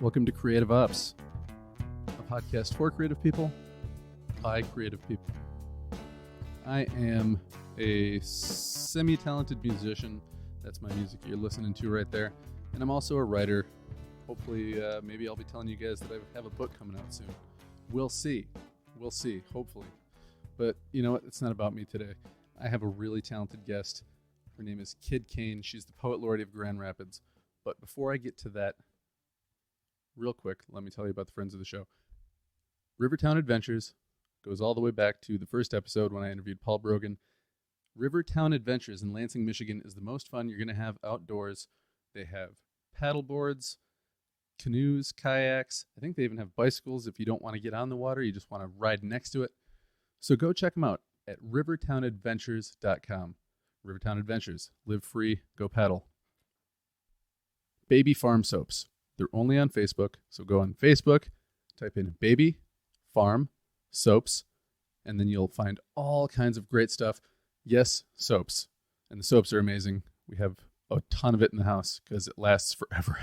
Welcome to Creative Ops, a podcast for creative people, by creative people. I am a semi-talented musician. That's my music you're listening to right there. And I'm also a writer. Hopefully, maybe I'll be telling you guys that I have a book coming out soon. We'll see. Hopefully. But you know what? It's not about me today. I have a really talented guest. Her name is Kyd Kane. She's the Poet Laureate of Grand Rapids. But before I get to that, real quick, let me tell you about the friends of the show. Rivertown Adventures goes all the way back to the first episode when I interviewed Paul Brogan. Rivertown Adventures in Lansing, Michigan is the most fun you're going to have outdoors. They have paddle boards, canoes, kayaks. I think they even have bicycles if you don't want to get on the water. You just want to ride next to it. So go check them out at rivertownadventures.com. Rivertown Adventures. Live free. Go paddle. Baby Farm Soaps. They're only on Facebook. So go on Facebook, type in Baby Farm Soaps, and then you'll find all kinds of great stuff. Yes, soaps. And the soaps are amazing. We have a ton of it in the house because it lasts forever.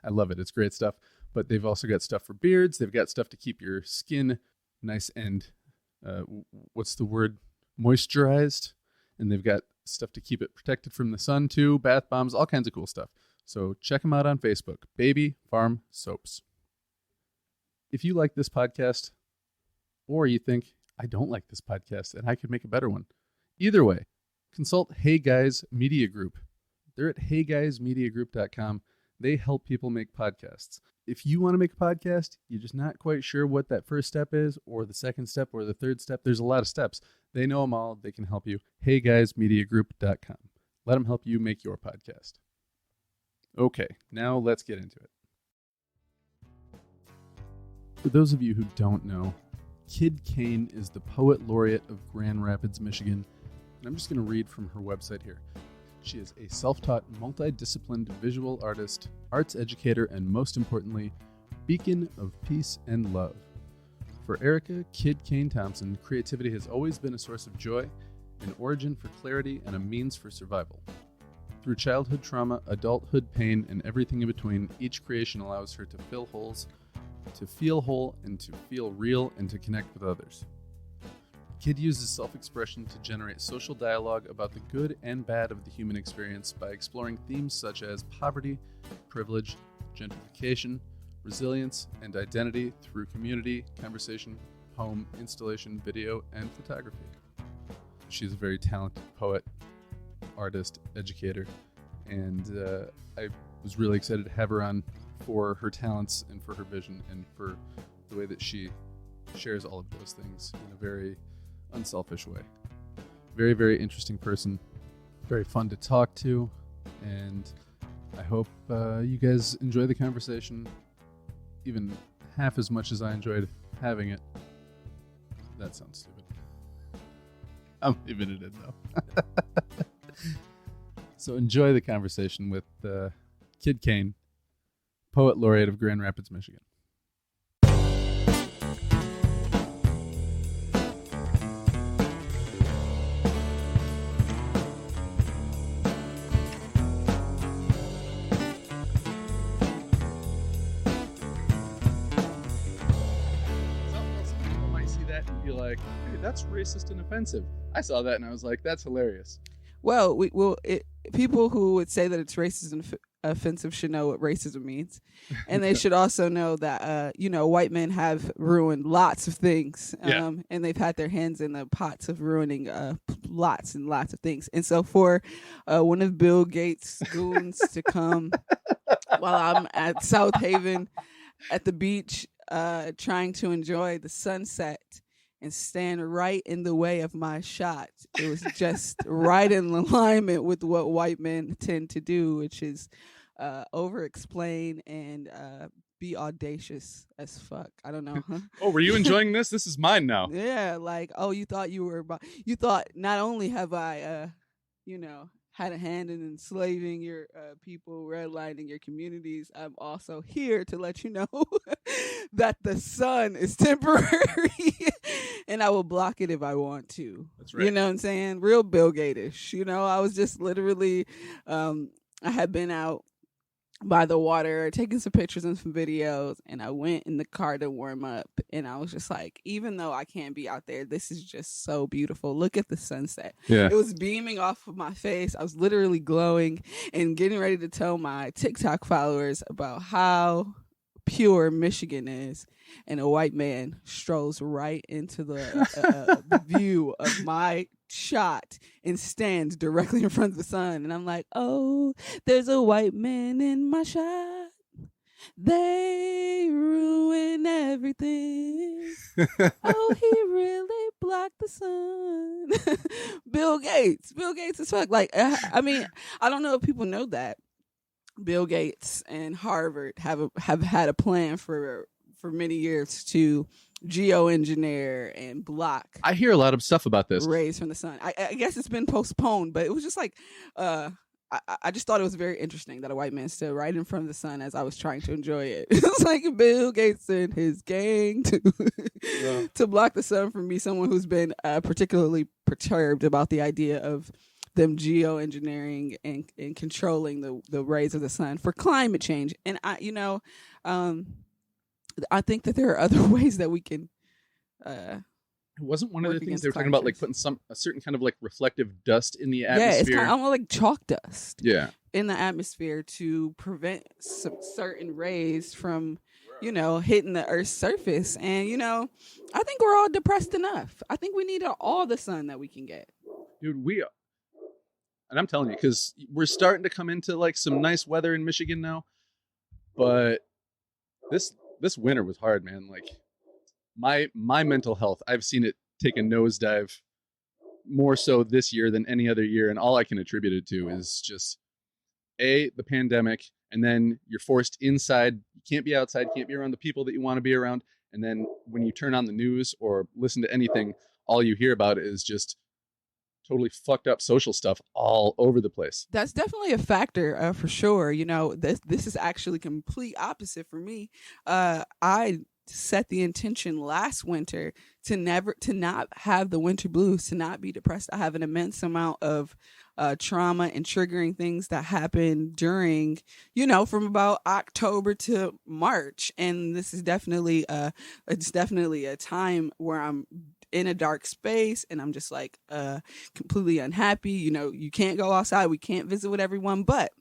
I love it. It's great stuff. But they've also got stuff for beards. They've got stuff to keep your skin nice and, moisturized. And they've got stuff to keep it protected from the sun too, bath bombs, all kinds of cool stuff. So check them out on Facebook, Baby Farm Soaps. If you like this podcast, or you think, I don't like this podcast and I could make a better one, either way, consult Hey Guys Media Group. They're at heyguysmediagroup.com. They help people make podcasts. If you want to make a podcast, you're just not quite sure what that first step is, or the second step, or the third step. There's a lot of steps. They know them all. They can help you. heyguysmediagroup.com. Let them help you make your podcast. Okay, now let's get into it. For those of you who don't know, Kyd Kane is the Poet Laureate of Grand Rapids, Michigan. And I'm just going to read from her website here. She is a self-taught, multidisciplined visual artist, arts educator, and most importantly, beacon of peace and love. For Erica Kyd Kane Thompson, creativity has always been a source of joy, an origin for clarity, and a means for survival. Through childhood trauma, adulthood pain, and everything in between, each creation allows her to fill holes, to feel whole, and to feel real, and to connect with others. Kyd uses self-expression to generate social dialogue about the good and bad of the human experience by exploring themes such as poverty, privilege, gentrification, resilience, and identity through community, conversation, poem, installation, video, and photography. She's a very talented poet, artist, educator, and I was really excited to have her on for her talents and for her vision and for the way that she shares all of those things in a very unselfish way. Very, very interesting person. Very fun to talk to, and I hope you guys enjoy the conversation even half as much as I enjoyed having it. That sounds stupid. I'm leaving it in though. So enjoy the conversation with Kyd Kane, Poet Laureate of Grand Rapids, Michigan. Some people might see that and be like, hey, that's racist and offensive. I saw that and I was like, that's hilarious. Well, people who would say that it's racist and offensive should know what racism means. And they should also know that, white men have ruined lots of things. And they've had their hands in the pots of ruining lots and lots of things. And so for one of Bill Gates' goons to come while I'm at South Haven at the beach trying to enjoy the sunset and stand right in the way of my shot. It was just right in alignment with what white men tend to do, which is over-explain and be audacious as fuck. I don't know. Huh? Oh, were you enjoying this? This is mine now. Yeah, like, oh, you thought you thought not only have I, had a hand in enslaving your people, redlining your communities, I'm also here to let you know that the sun is temporary and I will block it if I want to. That's right. You know what I'm saying? Real Bill Gates-ish. I was just literally, I had been out by the water, taking some pictures and some videos, and I went in the car to warm up, and I was just like, even though I can't be out there, this is just so beautiful. Look at the sunset. Yeah. It was beaming off of my face. I was literally glowing and getting ready to tell my TikTok followers about how pure Michigan is, and a white man strolls right into the view of my shot and stands directly in front of the sun, and I'm like, oh, there's a white man in my shot, they ruin everything. Oh, he really blocked the sun. Bill Gates as fuck. Like, I mean, I don't know if people know that Bill Gates and Harvard have had a plan for many years to geoengineer and block. I hear a lot of stuff about this. Rays from the sun. I guess it's been postponed, but it was just like, I just thought it was very interesting that a white man stood right in front of the sun as I was trying to enjoy it. It was like Bill Gates and his gang to block the sun from me, someone who's been particularly perturbed about the idea of them geoengineering and controlling the rays of the sun for climate change. And I think that there are other ways that we can. It wasn't one of the things they were talking about, like putting a certain kind of like reflective dust in the atmosphere. Yeah, it's kind of almost like chalk dust. Yeah, in the atmosphere to prevent some certain rays from, hitting the Earth's surface. And I think we're all depressed enough. I think we need all the sun that we can get. Dude, and I'm telling you, because we're starting to come into like some nice weather in Michigan now, but this winter was hard, man. Like my mental health, I've seen it take a nosedive more so this year than any other year, and all I can attribute it to is just the pandemic, and then you're forced inside. You can't be outside, can't be around the people that you want to be around, and then when you turn on the news or listen to anything, all you hear about is just totally fucked up social stuff all over the place. That's definitely a factor, for sure. This is actually complete opposite for me. I set the intention last winter to not have the winter blues, to not be depressed. I have an immense amount of trauma and triggering things that happen during, from about October to March, and this is definitely a time where I'm in a dark space and I'm just like completely unhappy. You can't go outside, we can't visit with everyone, but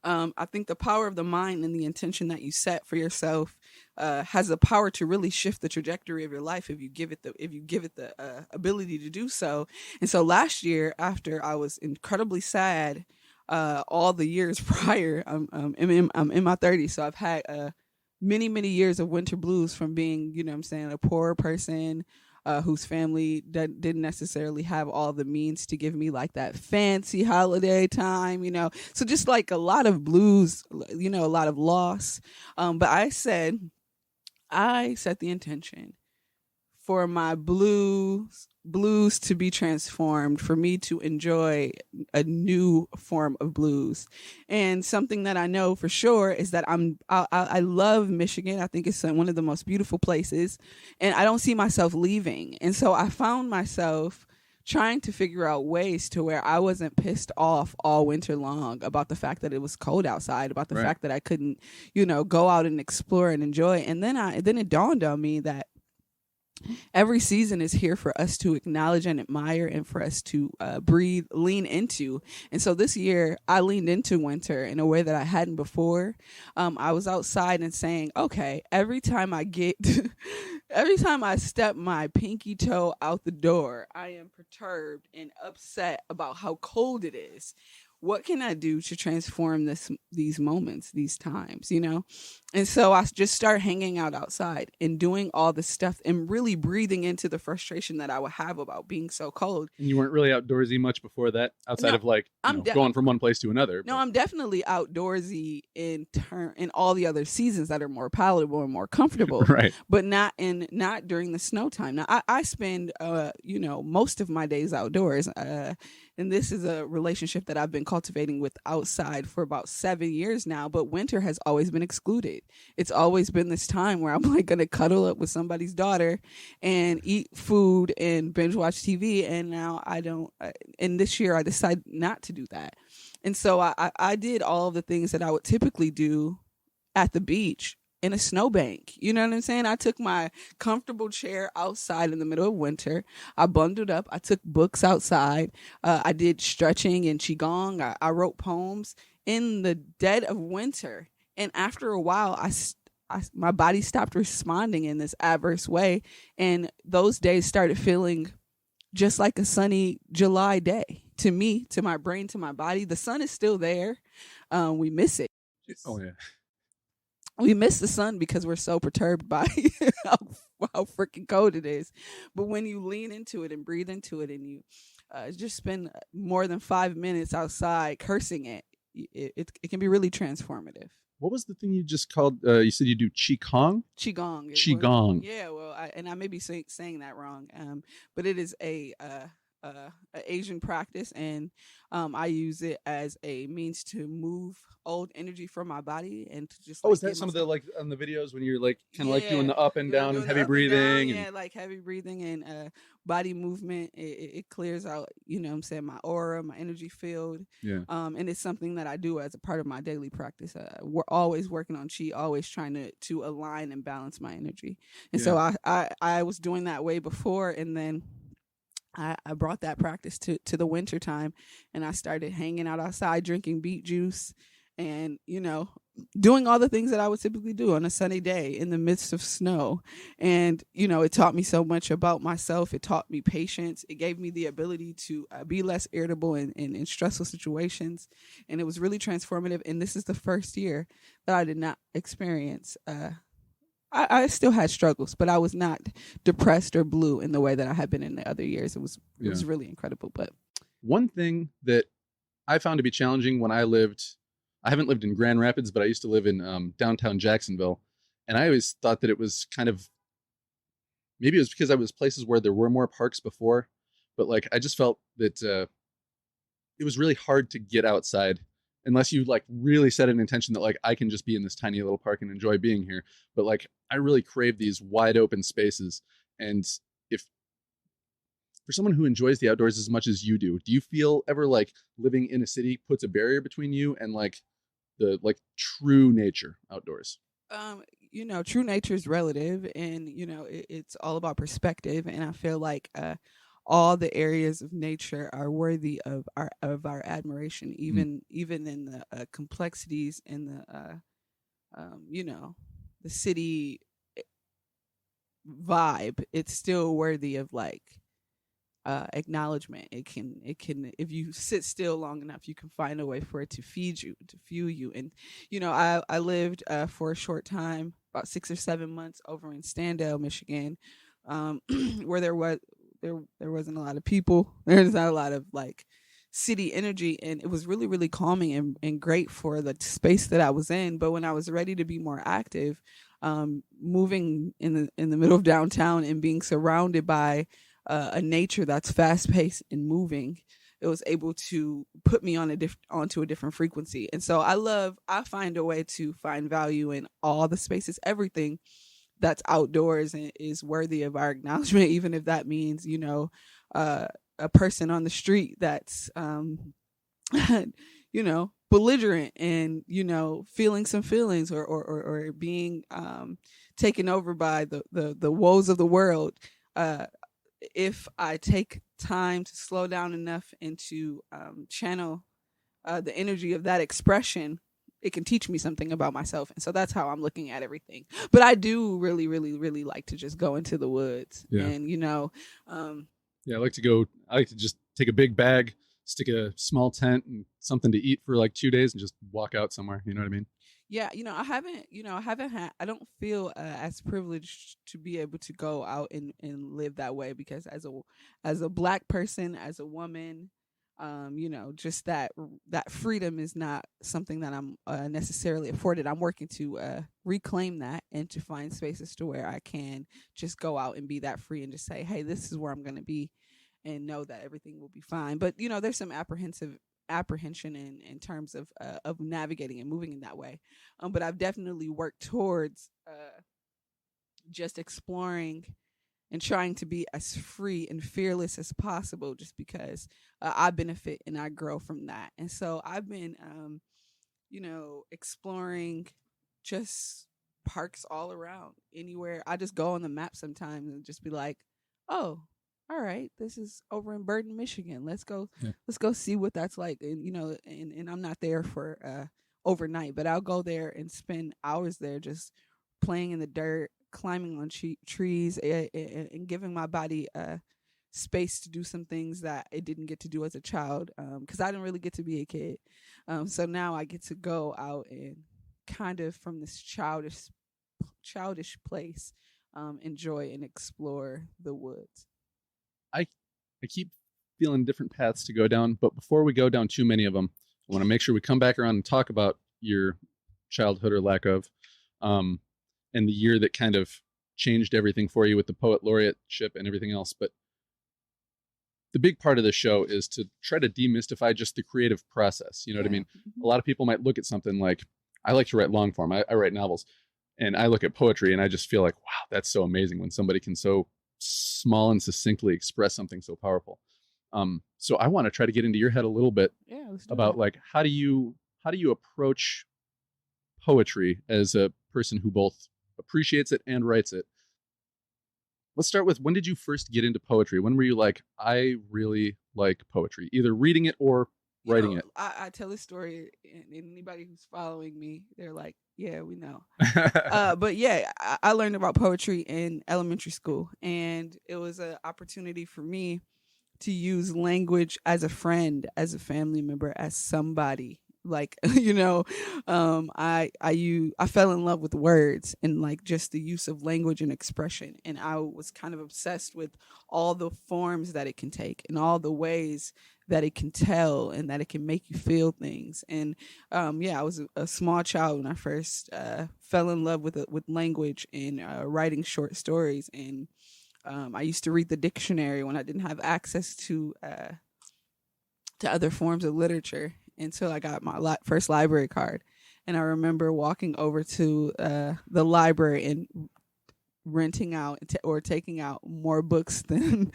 I think the power of the mind and the intention that you set for yourself has the power to really shift the trajectory of your life if you give it the ability to do so. And so last year, after I was incredibly sad all the years prior, I'm in my 30s, so I've had many years of winter blues from being, a poor person whose family didn't necessarily have all the means to give me like that fancy holiday time, so just like a lot of blues, a lot of loss. But I set the intention for my blues to be transformed, for me to enjoy a new form of blues. And something that I know for sure is that I love Michigan. I think it's one of the most beautiful places, and I don't see myself leaving. And so I found myself trying to figure out ways to where I wasn't pissed off all winter long about the fact that it was cold outside, about the fact that I couldn't, go out and explore and enjoy. And then it dawned on me that every season is here for us to acknowledge and admire, and for us to lean into. And so this year I leaned into winter in a way that I hadn't before. I was outside and saying, okay, every time I step my pinky toe out the door, I am perturbed and upset about how cold it is. What can I do to transform these moments, these times, And so I just start hanging out outside and doing all this stuff and really breathing into the frustration that I would have about being so cold. And you weren't really outdoorsy much before that, outside of going from one place to another. No, I'm definitely outdoorsy in all the other seasons that are more palatable and more comfortable. Right. But not during the snow time. Now I spend most of my days outdoors. And this is a relationship that I've been cultivating with outside for about 7 years now, but winter has always been excluded. It's always been this time where I'm like going to cuddle up with somebody's daughter and eat food and binge watch TV. And now I don't, and this year I decided not to do that. And so I did all of the things that I would typically do at the beach in a snowbank. You know what I'm saying? I took my comfortable chair outside in the middle of winter. I bundled up. I took books outside. I did stretching and qigong. I wrote poems in the dead of winter. And after a while, my body stopped responding in this adverse way. And those days started feeling just like a sunny July day to me, to my brain, to my body. The sun is still there. We miss it. Oh, yeah. We miss the sun because we're so perturbed by how freaking cold it is. But when you lean into it and breathe into it and you just spend more than 5 minutes outside cursing it can be really transformative. What was the thing you just called? You said you do Qigong? Qigong. Qigong. Yeah, well, I may be saying that wrong, but it is a Asian practice, and I use it as a means to move old energy from my body and to just. Oh, is that some of the like on the videos when you're like kind of like doing the up and down and heavy breathing? Yeah, like heavy breathing and body movement. It clears out, you know what I'm saying, my aura, my energy field. Yeah. And it's something that I do as a part of my daily practice. We're always working on qi, always trying to align and balance my energy. And so I was doing that way before, and then I brought that practice to the winter time, and I started hanging out outside, drinking beet juice and, you know, doing all the things that I would typically do on a sunny day in the midst of snow. And, you know, it taught me so much about myself. It taught me patience. It gave me the ability to be less irritable in stressful situations. And it was really transformative. And this is the first year that I did not experience I still had struggles, but I was not depressed or blue in the way that I had been in the other years. It was really incredible. But one thing that I found to be challenging when I haven't lived in Grand Rapids, but I used to live in downtown Jacksonville. And I always thought that it was kind of, maybe it was because I was places where there were more parks before, but like, I just felt that it was really hard to get outside unless you like really set an intention that like, I can just be in this tiny little park and enjoy being here. But like, I really crave these wide open spaces. And if for someone who enjoys the outdoors as much as you do you feel ever like living in a city puts a barrier between you and like the like true nature outdoors? You know, true nature is relative, and you know, it's all about perspective. And I feel like all the areas of nature are worthy of our admiration, even in the complexities and the you know, the city vibe. It's still worthy of like acknowledgement. It can if you sit still long enough, you can find a way for it to feed you, to fuel you. And you know, I lived for a short time, about 6 or 7 months, over in Standale, Michigan, where there wasn't a lot of people. There's not a lot of like city energy, and it was really, really calming and great for the space that I was in. But when I was ready to be more active, moving in the middle of downtown and being surrounded by a nature that's fast paced and moving, it was able to put me on onto a different frequency. And so I find a way to find value in all the spaces. Everything that's outdoors and is worthy of our acknowledgement, even if that means, you know, a person on the street that's, you know, belligerent and, you know, feeling some feelings or being taken over by the woes of the world. If I take time to slow down enough and to channel the energy of that expression, it can teach me something about myself. And so that's how I'm looking at everything. But I do really, really, really like to just go into the woods. Yeah. And, you know. I like to just take a big bag, stick a small tent and something to eat for like 2 days and just walk out somewhere. You know what I mean? Yeah, you know, I don't feel as privileged to be able to go out and live that way, because as a Black person, as a woman, you know, just that freedom is not something that I'm necessarily afforded. I'm working to reclaim that and to find spaces to where I can just go out and be that free and just say, hey, this is where I'm going to be. and know that everything will be fine. But there's some apprehension in terms of navigating and moving in that way. But I've definitely worked towards just exploring and trying to be as free and fearless as possible, just because I benefit and I grow from that. And so I've been, exploring just parks all around, anywhere. I just go on the map sometimes and just be like, oh, all right, this is over in Burton, Michigan. Let's go. Yeah. Let's go see what that's like. And and I'm not there for overnight, but I'll go there and spend hours there just playing in the dirt, climbing on trees, and giving my body space to do some things that it didn't get to do as a child, because I didn't really get to be a kid. So now I get to go out and kind of from this childish place, enjoy and explore the woods. I keep feeling different paths to go down, but before we go down too many of them, I want to make sure we come back around and talk about your childhood or lack of, and the year that kind of changed everything for you with the poet laureateship and everything else. But the big part of the show is to try to demystify just the creative process. You know what I mean? Mm-hmm. A lot of people might look at something like, I like to write long form. I write novels, and I look at poetry and I just feel like, wow, that's so amazing when somebody can so small and succinctly express something so powerful. So I want to try to get into your head a little bit about like, how do you approach poetry as a person who both appreciates it and writes it? Let's start with, when did you first get into poetry? When were you like, I really like poetry, either reading it or writing it? I tell this story, and anybody who's following me, they're like, yeah, we know. But yeah, I learned about poetry in elementary school, and it was an opportunity for me to use language as a friend, as a family member, as somebody. Like, I fell in love with words and like just the use of language and expression. And I was kind of obsessed with all the forms that it can take and all the ways that it can tell and that it can make you feel things. And I was a small child when I first fell in love with language and writing short stories. And I used to read the dictionary when I didn't have access to other forms of literature, until I got my first library card. And I remember walking over to the library and renting out or taking out more books than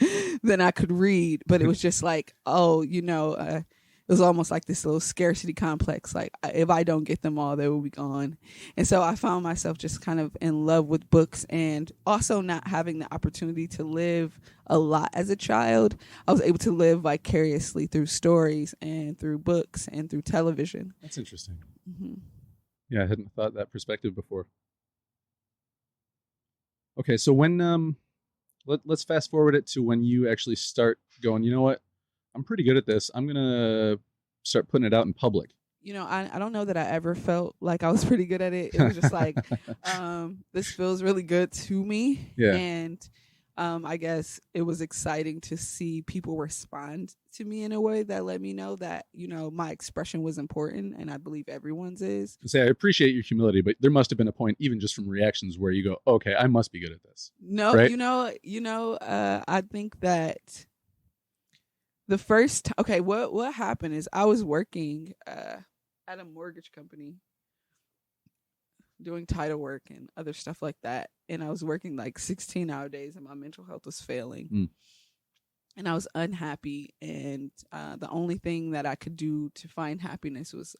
I could read. But it was just like, it was almost like this little scarcity complex. Like, if I don't get them all, they will be gone. And so I found myself just kind of in love with books, and also not having the opportunity to live a lot as a child. I was able to live vicariously through stories and through books and through television. That's interesting. Mm-hmm. Yeah, I hadn't thought that perspective before. Okay, so when let's fast forward it to when you actually start going, you know what, I'm pretty good at this. I'm going to start putting it out in public. I don't know that I ever felt like I was pretty good at it. It was just like, this feels really good to me. Yeah. And I guess it was exciting to see people respond to me in a way that let me know that, my expression was important, and I believe everyone's is. I appreciate your humility, but there must have been a point, even just from reactions, where you go, okay, I must be good at this. No, right? I think that the first, what happened is I was working at a mortgage company doing title work and other stuff like that. And I was working like 16-hour days, and my mental health was failing. Mm. And I was unhappy. And the only thing that I could do to find happiness was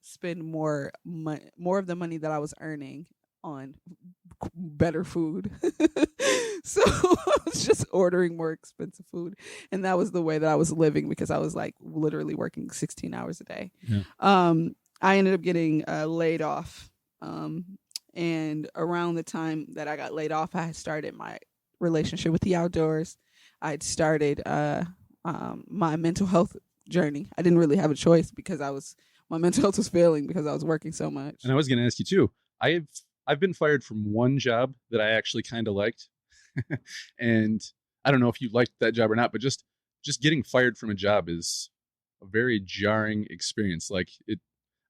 spend more of the money that I was earning on better food. So I was just ordering more expensive food, and that was the way that I was living, because I was like literally working 16 hours a day. Yeah. I ended up getting laid off, and around the time that I got laid off, I had started my relationship with the outdoors. I had started my mental health journey. I didn't really have a choice, because my mental health was failing because I was working so much. And I was going to ask you too. I've been fired from one job that I actually kind of liked. And I don't know if you liked that job or not, but just getting fired from a job is a very jarring experience. Like,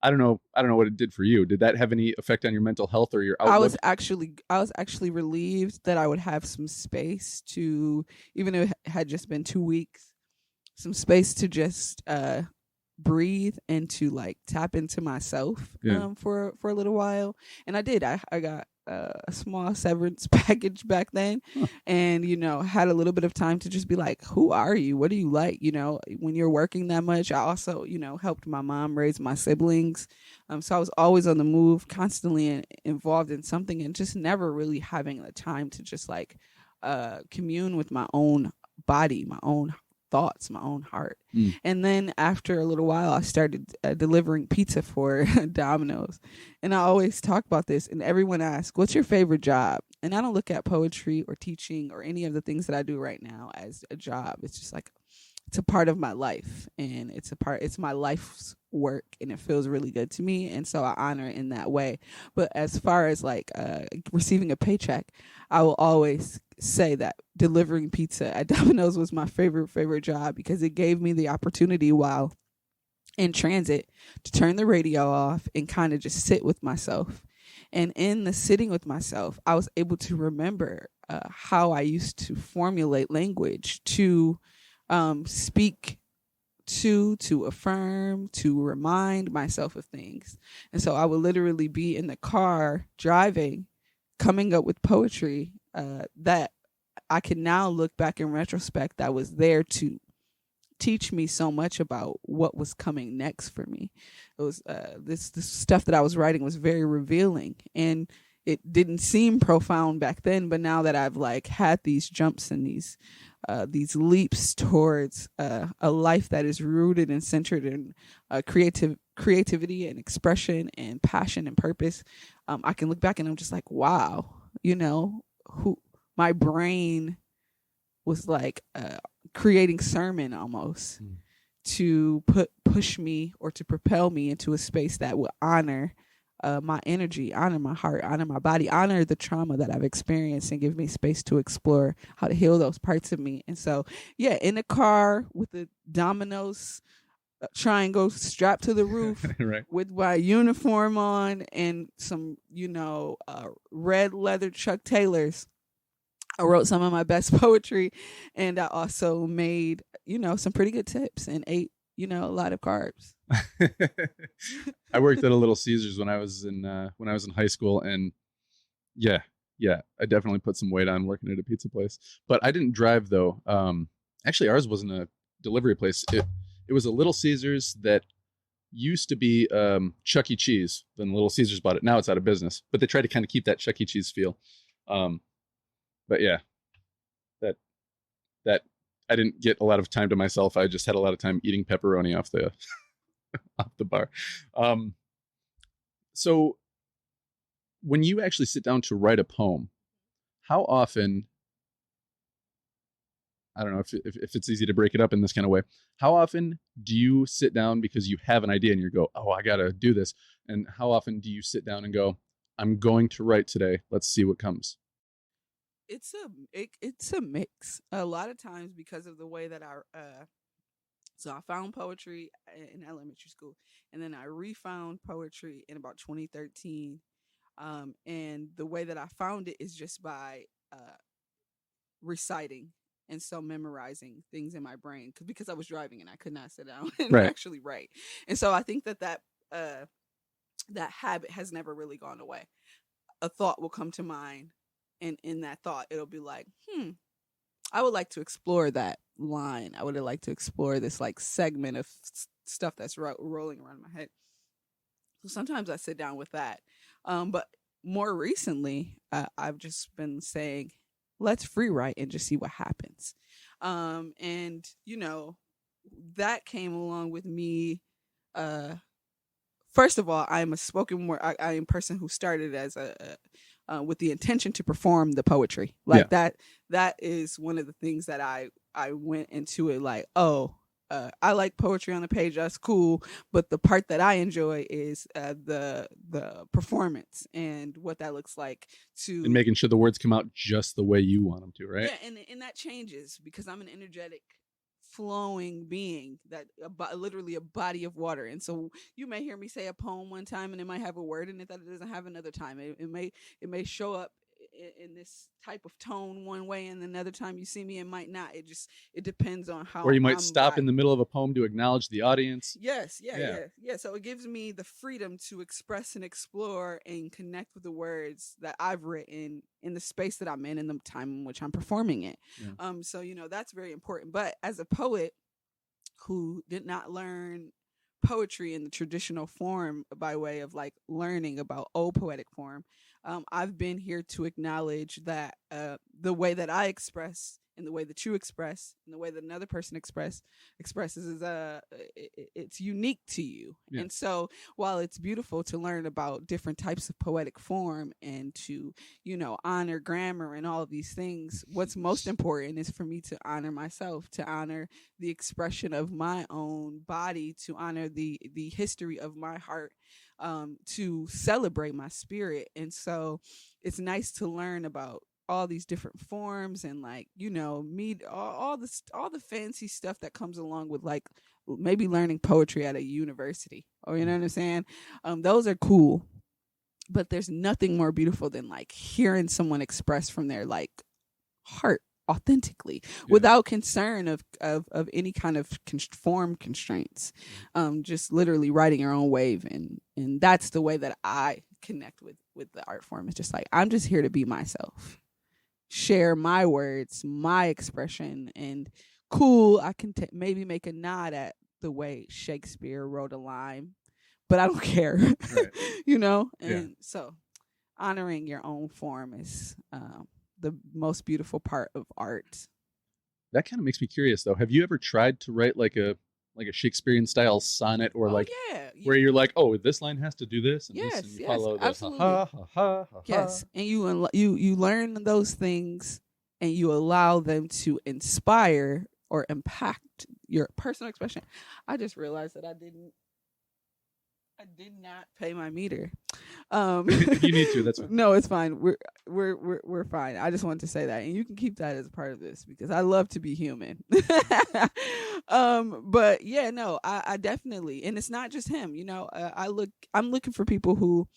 I don't know what it did for you. Did that have any effect on your mental health or your outlook? I was actually relieved that I would have some space to, even if it had just been 2 weeks, some space to just breathe and to like tap into myself for a little while. And I did. I got a small severance package back then, and had a little bit of time to just be like, who are you? What do you like? When you're working that much. I also helped my mom raise my siblings, so I was always on the move, constantly involved in something, and just never really having the time to just like commune with my own body, my own thoughts, my own heart. And then after a little while, I started delivering pizza for Domino's. And I always talk about this, and everyone asks, what's your favorite job? And I don't look at poetry or teaching or any of the things that I do right now as a job. It's just like, it's a part of my life, and it's my life's work, and it feels really good to me. And so I honor it in that way. But as far as like receiving a paycheck, I will always say that delivering pizza at Domino's was my favorite job, because it gave me the opportunity while in transit to turn the radio off and kind of just sit with myself. And in the sitting with myself, I was able to remember how I used to formulate language to speak to affirm, to remind myself of things. And so I would literally be in the car driving, coming up with poetry that I can now look back in retrospect, that was there to teach me so much about what was coming next for me. It was this stuff that I was writing was very revealing, and it didn't seem profound back then, but now that I've like had these jumps and these leaps towards a life that is rooted and centered in creativity and expression and passion and purpose, I can look back and I'm just like, wow, who my brain was like creating sermon almost to push me or to propel me into a space that would honor my energy, honor my heart, honor my body, honor the trauma that I've experienced, and give me space to explore how to heal those parts of me. And so, yeah, in the car with the Domino's triangle strapped to the roof, right, with my uniform on and some, red leather Chuck Taylors, I wrote some of my best poetry, and I also made, some pretty good tips and ate, a lot of carbs. I worked at a Little Caesars when I was in high school, and yeah, I definitely put some weight on working at a pizza place. But I didn't drive though. Actually, ours wasn't a delivery place. It was a Little Caesars that used to be Chuck E. Cheese. Then Little Caesars bought it. Now it's out of business, but they tried to kind of keep that Chuck E. Cheese feel. But yeah, that I didn't get a lot of time to myself. I just had a lot of time eating pepperoni off the off the bar. So when you actually sit down to write a poem, how often, I don't know if it's easy to break it up in this kind of way, how often do you sit down because you have an idea and you go, oh, I got to do this? And how often do you sit down and go, I'm going to write today. Let's see what comes. It's a mix. A lot of times, because of the way that so I found poetry in elementary school, and then I refound poetry in about 2013. And the way that I found it is just by reciting, and so memorizing things in my brain, because I was driving and I could not sit down and actually write. And so I think that habit has never really gone away. A thought will come to mind, and in that thought, it'll be like, I would like to explore that line. I would like to explore this like segment of stuff that's rolling around my head. So sometimes I sit down with that. But more recently, I've just been saying, let's free write and just see what happens. And, that came along with me. First of all, I'm a spoken word. I am a person who started as with the intention to perform the poetry. Like that is one of the things that I went into it like, I like poetry on the page. That's cool. But the part that I enjoy is the performance and what that looks like, and making sure the words come out just the way you want them to, right? Yeah, and that changes because I'm an energetic flowing being, that literally a body of water. And so you may hear me say a poem one time and it might have a word in it that it doesn't have another time. It may show up in this type of tone one way, and another time you see me it might not. It depends on how. Or you might stop in the middle of a poem to acknowledge the audience. Yes, yeah. So it gives me the freedom to express and explore and connect with the words that I've written in the space that I'm in the time in which I'm performing it. So that's very important. But as a poet who did not learn poetry in the traditional form by way of like learning about old poetic form, I've been here to acknowledge that the way that I express and the way that you express and the way that another person expresses is it's unique to you. Yeah. And so while it's beautiful to learn about different types of poetic form and to honor grammar and all of these things, what's most important is for me to honor myself, to honor the expression of my own body, to honor the history of my heart, to celebrate my spirit. And so it's nice to learn about all these different forms and meet all the fancy stuff that comes along with like maybe learning poetry at a university, or what I'm saying. Those are cool, but there's nothing more beautiful than like hearing someone express from their like heart authentically, without concern of any kind of form constraints. Just literally writing your own wave, and that's the way that I connect with the art form. It's just like, I'm just here to be myself, share my words, my expression, and cool, I can maybe make a nod at the way Shakespeare wrote a line, but I don't care. Right. And so honoring your own form is the most beautiful part of art. That kind of makes me curious though. Have you ever tried to write like a Shakespearean style sonnet, or where you're like, oh, this line has to do this and this, and you follow this. Absolutely. Ha, ha, ha, ha, yes, and you learn those things and you allow them to inspire or impact your personal expression. I just realized that I did not pay my meter. You need to. That's fine. No, it's fine. We're fine. I just wanted to say that, and you can keep that as part of this because I love to be human. But yeah, no, I definitely, and it's not just him. I'm looking for people who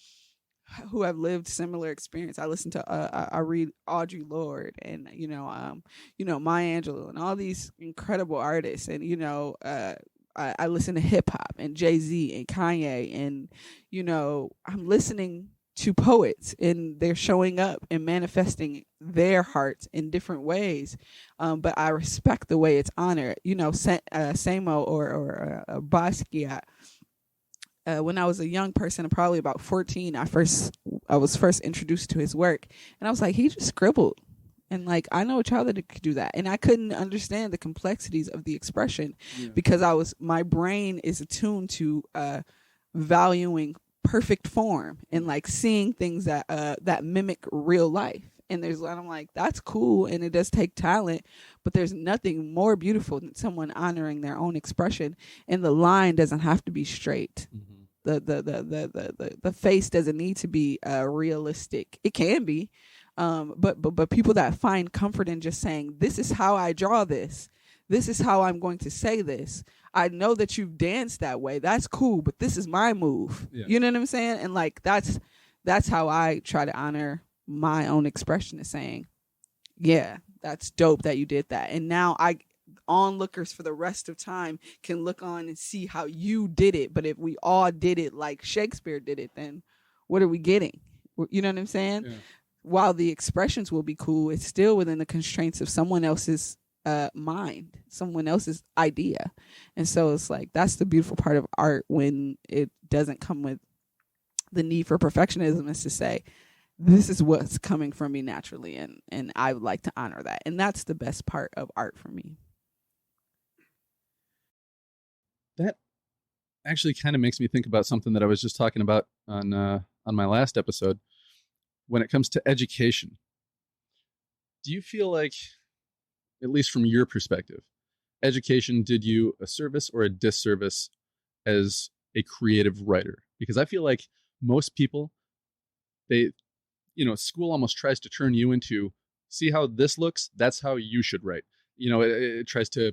have lived similar experience. I listen to I read Audre Lorde and Maya Angelou and all these incredible artists, and I listen to hip hop and Jay-Z and Kanye, and I'm listening to poets, and they're showing up and manifesting their hearts in different ways. But I respect the way it's honored. Samo or Basquiat. When I was a young person, probably about 14, I was first introduced to his work, and I was like, he just scribbled. And like, I know a child that could do that. And I couldn't understand the complexities of the expression because my brain is attuned to valuing perfect form and like seeing things that mimic real life. And I'm like, that's cool. And it does take talent, but there's nothing more beautiful than someone honoring their own expression. And the line doesn't have to be straight. Mm-hmm. The face doesn't need to be realistic. It can be. But people that find comfort in just saying, this is how I draw this. This is how I'm going to say this. I know that you've danced that way. That's cool, but this is my move. Yeah. You know what I'm saying? And like, that's how I try to honor my own expression, is saying, yeah, that's dope that you did that. And now onlookers for the rest of time can look on and see how you did it. But if we all did it like Shakespeare did it, then what are we getting? You know what I'm saying? Yeah. While the expressions will be cool, it's still within the constraints of someone else's mind, someone else's idea. And so it's like, that's the beautiful part of art, when it doesn't come with the need for perfectionism, is to say, this is what's coming from me naturally, and I would like to honor that. And that's the best part of art for me. That actually kind of makes me think about something that I was just talking about on my last episode. When it comes to education, do you feel like, at least from your perspective, education did you a service or a disservice as a creative writer? Because I feel like most people, school almost tries to turn you into, see how this looks, that's how you should write. It tries to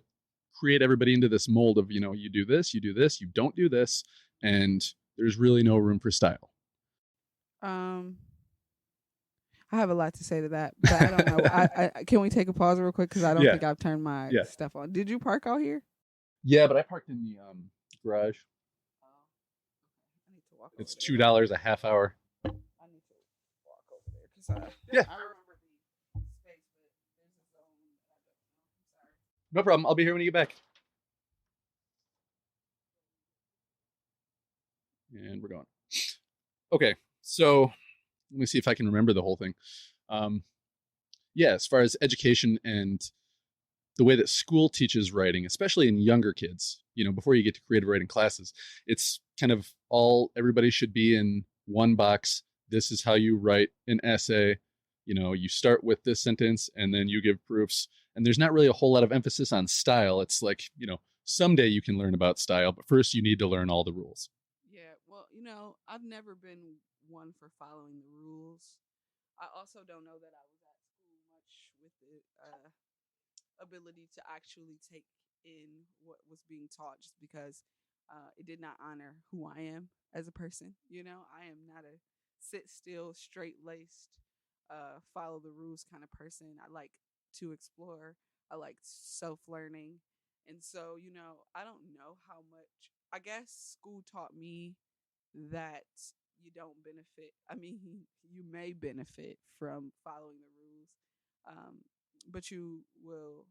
create everybody into this mold of, you do this, you don't do this, and there's really no room for style. I have a lot to say to that, but I don't know. I can we take a pause real quick, because I don't think I've turned my stuff on. Did you park out here? Yeah, but I parked in the garage. I need to walk. It's $2 a half hour. I need to walk over there because I remember the space, but there's a zone I don't know. I'm sorry. No problem. I'll be here when you get back. And we're going. Okay, so let me see if I can remember the whole thing. As far as education and the way that school teaches writing, especially in younger kids, before you get to creative writing classes, it's kind of everybody should be in one box. This is how you write an essay. You start with this sentence and then you give proofs. And there's not really a whole lot of emphasis on style. It's like, someday you can learn about style, but first you need to learn all the rules. Yeah, well, I've never been one for following the rules. I also don't know that I was at school much with the ability to actually take in what was being taught, just because it did not honor who I am as a person. I am not a sit still, straight laced, follow the rules kind of person. I like to explore. I like self learning. And so, I don't know how much, I guess school taught me that you don't benefit. I mean, you may benefit from following the rules, but you will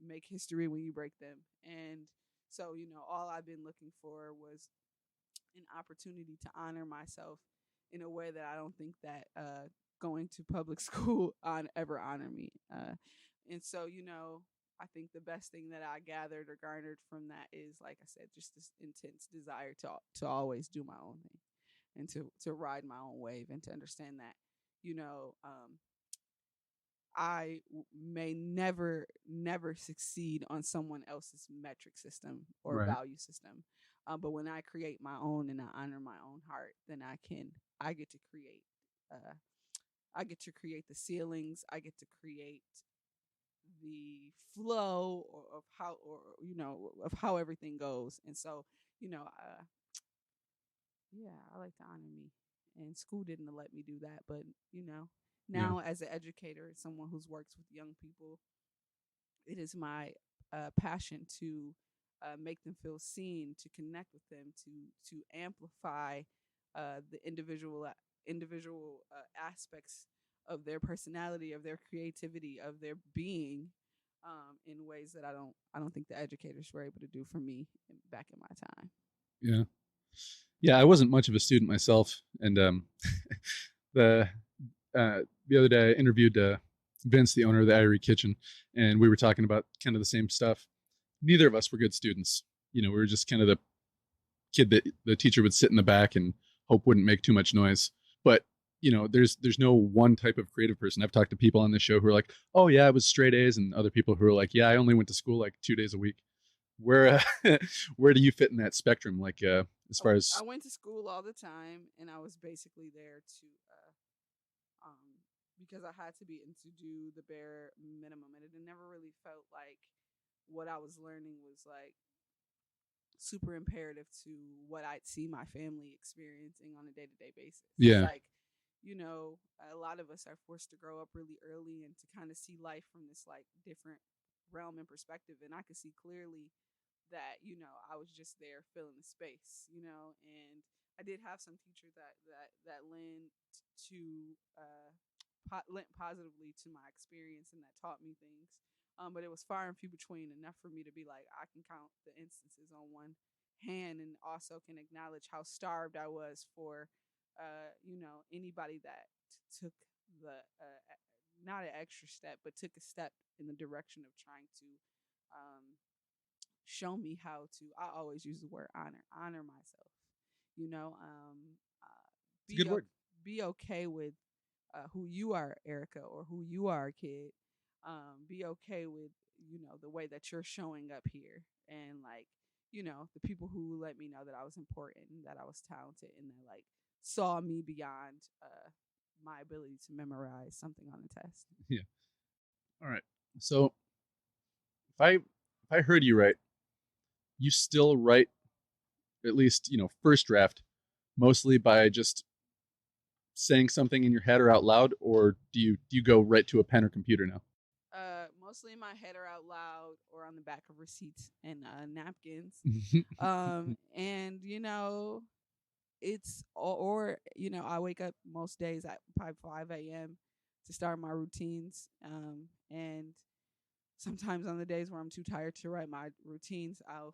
make history when you break them. And so, all I've been looking for was an opportunity to honor myself in a way that I don't think that going to public school ever honor me. And so, I think the best thing that I gathered or garnered from that is, like I said, just this intense desire to always do my own thing and to ride my own wave, and to understand that, I may never succeed on someone else's metric system or value system. But when I create my own and I honor my own heart, then I get to create. I get to create the ceilings. I get to create the flow of how everything goes. And so, I like to honor me. And school didn't let me do that, but now as an educator, someone who's works with young people, it is my passion to make them feel seen, to connect with them, to amplify the individual aspects of their personality, of their creativity, of their being, in ways that I don't think the educators were able to do for me back in my time. Yeah, I wasn't much of a student myself, and the other day I interviewed Vince, the owner of the Irie Kitchen, and we were talking about kind of the same stuff. Neither of us were good students. We were just kind of the kid that the teacher would sit in the back and hope wouldn't make too much noise. But there's no one type of creative person. I've talked to people on this show who are like, oh yeah, I was straight A's, and other people who are like, yeah, I only went to school like 2 days a week. Where do you fit in that spectrum? Like as far as I went to school all the time, and I was basically there to because I had to be and to do the bare minimum, and it never really felt like what I was learning was like super imperative to what I'd see my family experiencing on a day-to-day basis. Yeah. It's like, a lot of us are forced to grow up really early and to kind of see life from this like different realm and perspective. And I could see clearly that, I was just there filling the space, and I did have some teachers that lent positively to my experience and that taught me things. But it was far and few between, enough for me to be like, I can count the instances on one hand, and also can acknowledge how starved I was for, anybody that took the, not an extra step, but took a step in the direction of trying to show me how to, I always use the word honor myself, good word. Be okay with who you are, Erica, or who you are, Kyd. Be okay with, the way that you're showing up here. And like, the people who let me know that I was important and that I was talented, and that like saw me beyond my ability to memorize something on a test. Yeah. All right. So if I heard you right, you still write, at least, first draft, mostly by just saying something in your head or out loud, or do you go right to a pen or computer now? Mostly in my head or out loud or on the back of receipts and napkins. And it's or I wake up most days at 5 a.m. to start my routines. And sometimes on the days where I'm too tired to write my routines, I'll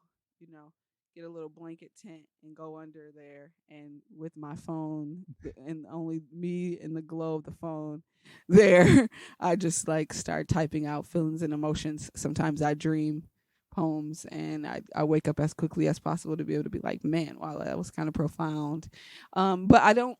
get a little blanket tent and go under there, and with my phone and only me and the glow of the phone there, I just like start typing out feelings and emotions. Sometimes I dream poems, and I wake up as quickly as possible to be able to be like, man, wow, that was kind of profound. But I don't,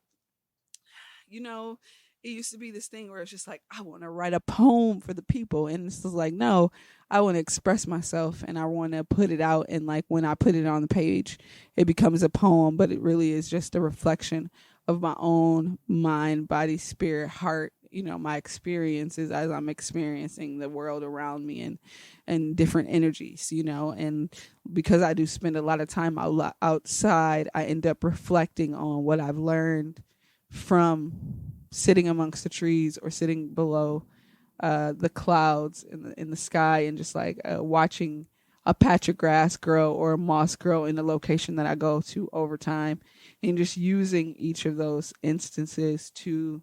it used to be this thing where it's just like, I want to write a poem for the people. And it's just like, no, I want to express myself and I want to put it out. And like when I put it on the page, it becomes a poem, but it really is just a reflection of my own mind, body, spirit, heart, my experiences as I'm experiencing the world around me and different energies, and because I do spend a lot of time outside, I end up reflecting on what I've learned from sitting amongst the trees or sitting below the clouds in the sky, and just like watching a patch of grass grow or a moss grow in the location that I go to over time, and just using each of those instances to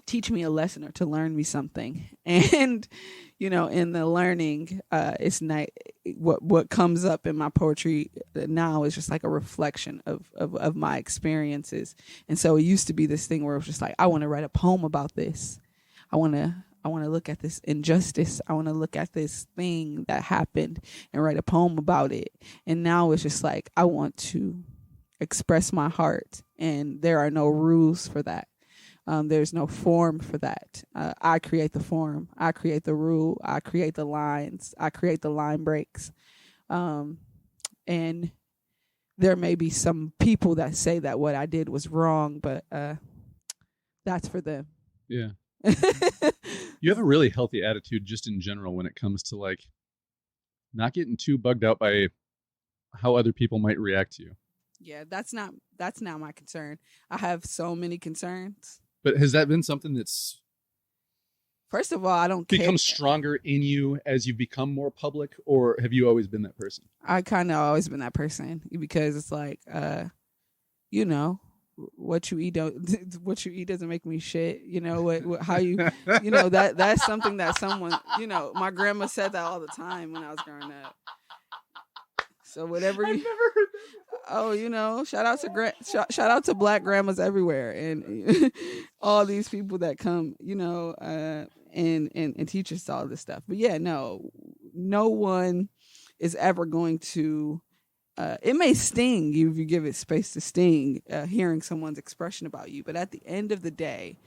teach me a lesson or to learn me something. And in the learning, it's not what comes up in my poetry now is just like a reflection of my experiences. And so it used to be this thing where it was just like, I want to write a poem about this. I want to look at this injustice. I want to look at this thing that happened and write a poem about it. And now it's just like, I want to express my heart, and there are no rules for that. There's no form for that. I create the form. I create the rule. I create the lines. I create the line breaks. And there may be some people that say that what I did was wrong, but that's for them. Yeah. You have a really healthy attitude just in general when it comes to like not getting too bugged out by how other people might react to you. Yeah, that's not my concern. I have so many concerns. But has that been something that's, first of all, I don't become stronger in you as you've become more public, or have you always been that person? I kind of always been that person, because it's like, what you eat doesn't make me shit. How you, that's something that someone, my grandma said that all the time when I was growing up. So whatever I've never heard that. Oh, shout out to Black grandmas everywhere, and all these people that come, and teach us all this stuff. But yeah, no one is ever going to. It may sting you if you give it space to sting, hearing someone's expression about you. But at the end of the day,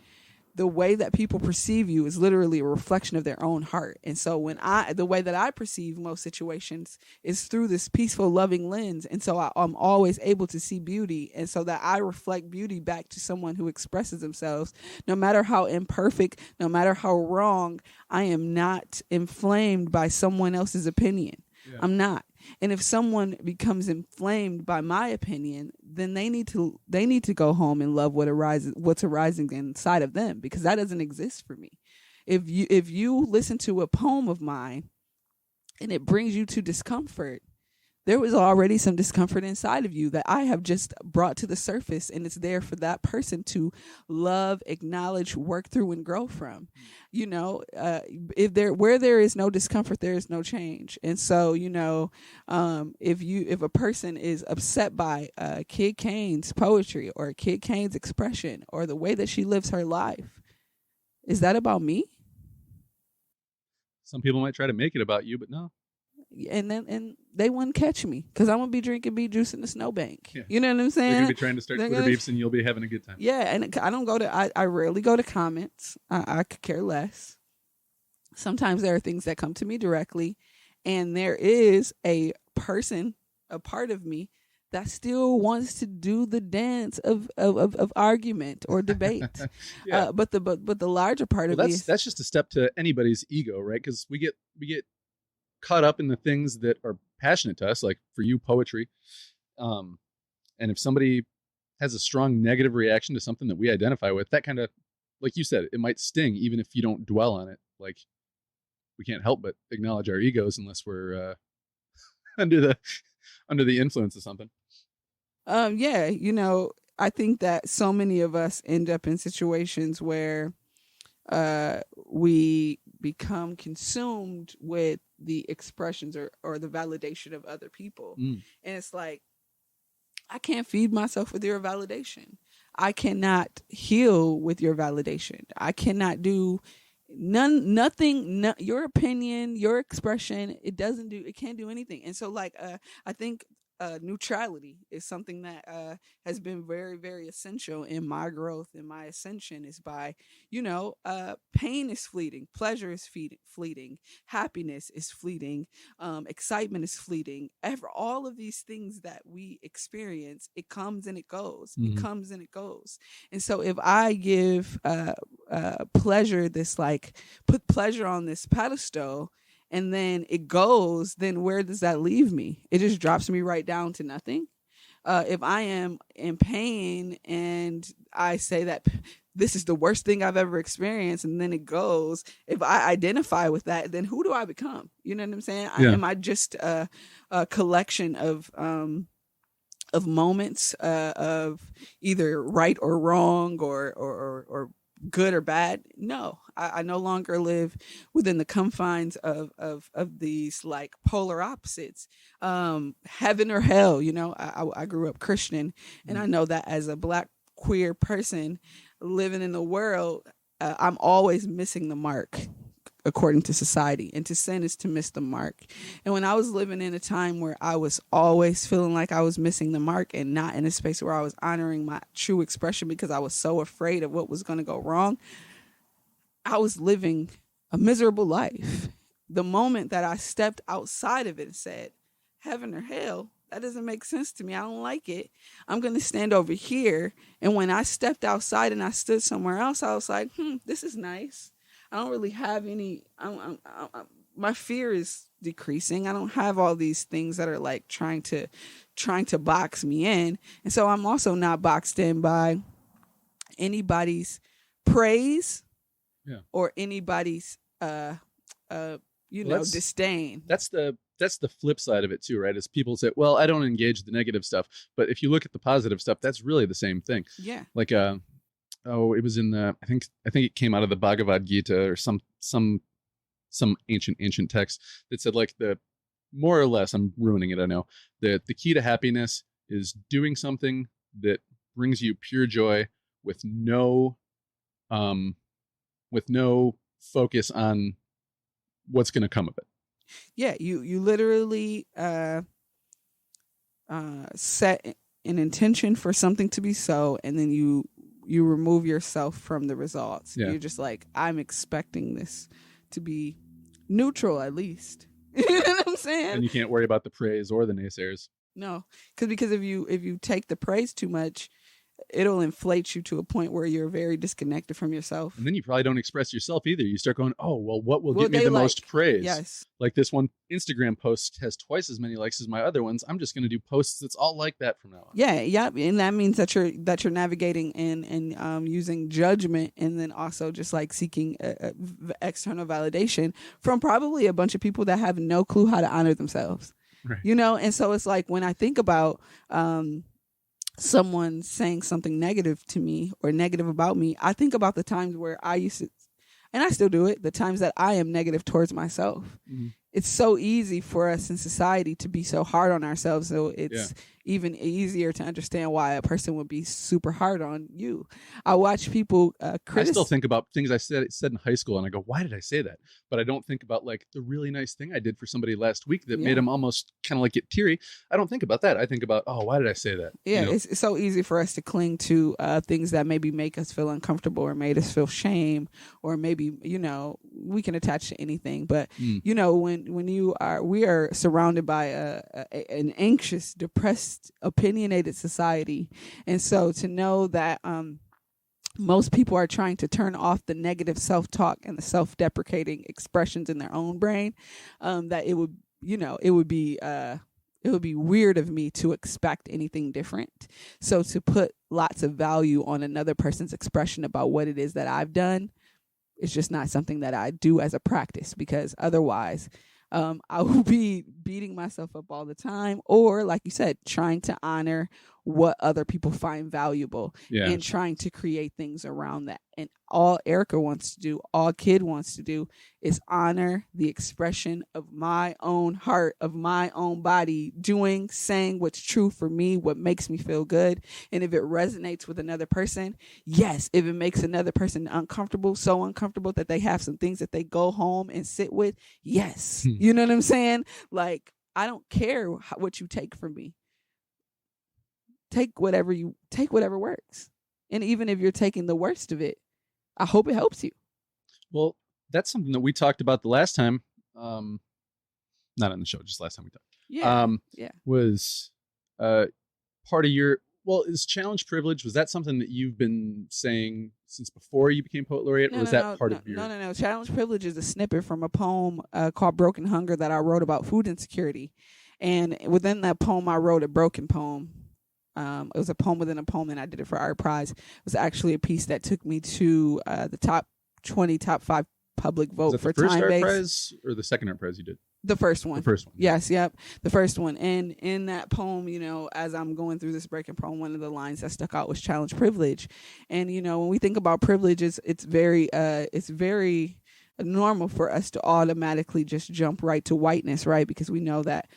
the way that people perceive you is literally a reflection of their own heart. And so the way that I perceive most situations is through this peaceful, loving lens. And so I'm always able to see beauty. And so that I reflect beauty back to someone who expresses themselves, no matter how imperfect, no matter how wrong. I am not inflamed by someone else's opinion. Yeah. I'm not. And if someone becomes inflamed by my opinion, then they need to go home and love what's arising inside of them, because that doesn't exist for me. If you listen to a poem of mine and it brings you to discomfort, there was already some discomfort inside of you that I have just brought to the surface, and it's there for that person to love, acknowledge, work through, and grow from. Where there is no discomfort, there is no change. And so, if a person is upset by Kyd Kane's poetry or Kyd Kane's expression or the way that she lives her life, is that about me? Some people might try to make it about you, but no. And they wouldn't catch me, because I'm gonna be drinking beet juice in the snowbank. Yeah. You know what I'm saying? They're gonna be trying to start Twitter beefs, and you'll be having a good time. Yeah, and I don't go to. I rarely go to comments. I could care less. Sometimes there are things that come to me directly, and there is a part of me that still wants to do the dance of argument or debate. Yeah. But the larger part of me that's just a step to anybody's ego, right? Because we get caught up in the things that are passionate to us, like for you, poetry. And if somebody has a strong negative reaction to something that we identify with, that kind of, like you said, it might sting even if you don't dwell on it. Like, we can't help but acknowledge our egos unless we're under the influence of something. Yeah, I think that so many of us end up in situations where we become consumed with the expressions or the validation of other people. And it's like, I can't feed myself with your validation. I cannot heal with your validation. I cannot do nothing, your opinion, your expression, it can't do anything. And so I think neutrality is something that has been very, very essential in my growth and my ascension, is by, pain is fleeting, pleasure is fleeting, happiness is fleeting, excitement is fleeting. All of these things that we experience, it comes and it goes. It comes and it goes. And so if I give pleasure, put pleasure on this pedestal, and then it goes, then where does that leave me? It just drops me right down to nothing. If I am in pain and I say that this is the worst thing I've ever experienced, and then it goes, if I identify with that, then who do I become? You know what I'm saying? Yeah. Am I just a collection of moments of either right or wrong or good or bad? No, I no longer live within the confines of these like polar opposites, heaven or hell. I grew up Christian, and I know that as a Black queer person living in the world, I'm always missing the mark according to society, and to sin is to miss the mark. And when I was living in a time where I was always feeling like I was missing the mark and not in a space where I was honoring my true expression because I was so afraid of what was going to go wrong, I was living a miserable life. The moment that I stepped outside of it and said, heaven or hell, that doesn't make sense to me, I don't like it, I'm going to stand over here. And when I stepped outside and I stood somewhere else, I was like, this is nice. I don't really have any, my fear is decreasing. I don't have all these things that are like trying to box me in. And so I'm also not boxed in by anybody's praise or anybody's, disdain. That's the flip side of it too, right? Is people say, well, I don't engage the negative stuff. But if you look at the positive stuff, that's really the same thing. Yeah. Like, it was in the, I think it came out of the Bhagavad Gita or some ancient text that said, like, the more or less, I'm ruining it, I know, that the key to happiness is doing something that brings you pure joy with no focus on what's going to come of it. Yeah, you literally set an intention for something to be so, and then you remove yourself from the results. Yeah. You're just like, I'm expecting this to be neutral at least. You know what I'm saying? And you can't worry about the praise or the naysayers. No, because if you take the praise too much, it'll inflate you to a point where you're very disconnected from yourself. And then you probably don't express yourself either. You start going, oh, well, what will get me the most praise? Yes. Like this one Instagram post has twice as many likes as my other ones. I'm just going to do posts that's all like that from now on. Yeah. And that means that you're navigating and using judgment, and then also just like seeking external validation from probably a bunch of people that have no clue how to honor themselves. Right. And so it's like when I think about someone saying something negative to me or negative about me, I think about the times where I used to, and I still do it, the times that I am negative towards myself. Mm-hmm. It's so easy for us in society to be so hard on ourselves. So it's even easier to understand why a person would be super hard on you. I watch people I still think about things I said in high school, and I go, why did I say that? But I don't think about like the really nice thing I did for somebody last week that made them almost kind of like get teary. I don't think about that. I think about, oh, why did I say that? Yeah, it's so easy for us to cling to things that maybe make us feel uncomfortable or made us feel shame, or maybe, we can attach to anything. But, when we are surrounded by an anxious, depressed, opinionated society. And so to know that most people are trying to turn off the negative self-talk and the self-deprecating expressions in their own brain, that it would, it would be weird of me to expect anything different. So to put lots of value on another person's expression about what it is that I've done, it's just not something that I do as a practice, because otherwise I will be beating myself up all the time, or like you said, trying to honor what other people find valuable, and trying to create things around that. And all Erica wants to do, all Kyd wants to do, is honor the expression of my own heart, of my own body, doing, saying what's true for me, what makes me feel good. And if it resonates with another person, yes. If it makes another person uncomfortable, so uncomfortable that they have some things that they go home and sit with, yes. You know what I'm saying? Like, I don't care what you take from me. Take whatever works. And even if you're taking the worst of it, I hope it helps you. Well, that's something that we talked about the last time. Not on the show, just last time we talked. Was part of your, is challenge privilege, was that something that you've been saying since before you became Poet Laureate? Or was that part of your... No. Challenge privilege is a snippet from a poem called Broken Hunger that I wrote about food insecurity. And within that poem, I wrote a broken poem. It was a poem within a poem, and I did it for ArtPrize. It was actually a piece that took me to the top 5 public vote for time-based. The first ArtPrize or the second ArtPrize you did? The first one. The first one. Yes, yep. The first one. And in that poem, as I'm going through this breaking poem, one of the lines that stuck out was challenge privilege. And, when we think about privilege, it's very normal for us to automatically just jump right to whiteness, right? Because we know that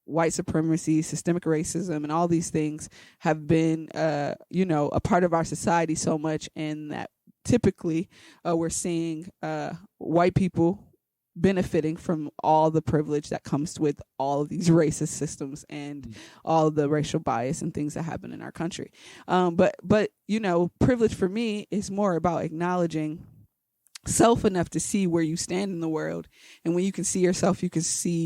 white supremacy, systemic racism, and all these things have been, a part of our society so much, and that typically we're seeing white people benefiting from all the privilege that comes with all of these racist systems and all of the racial bias and things that happen in our country. But privilege for me is more about acknowledging self enough to see where you stand in the world. And when you can see yourself, you can see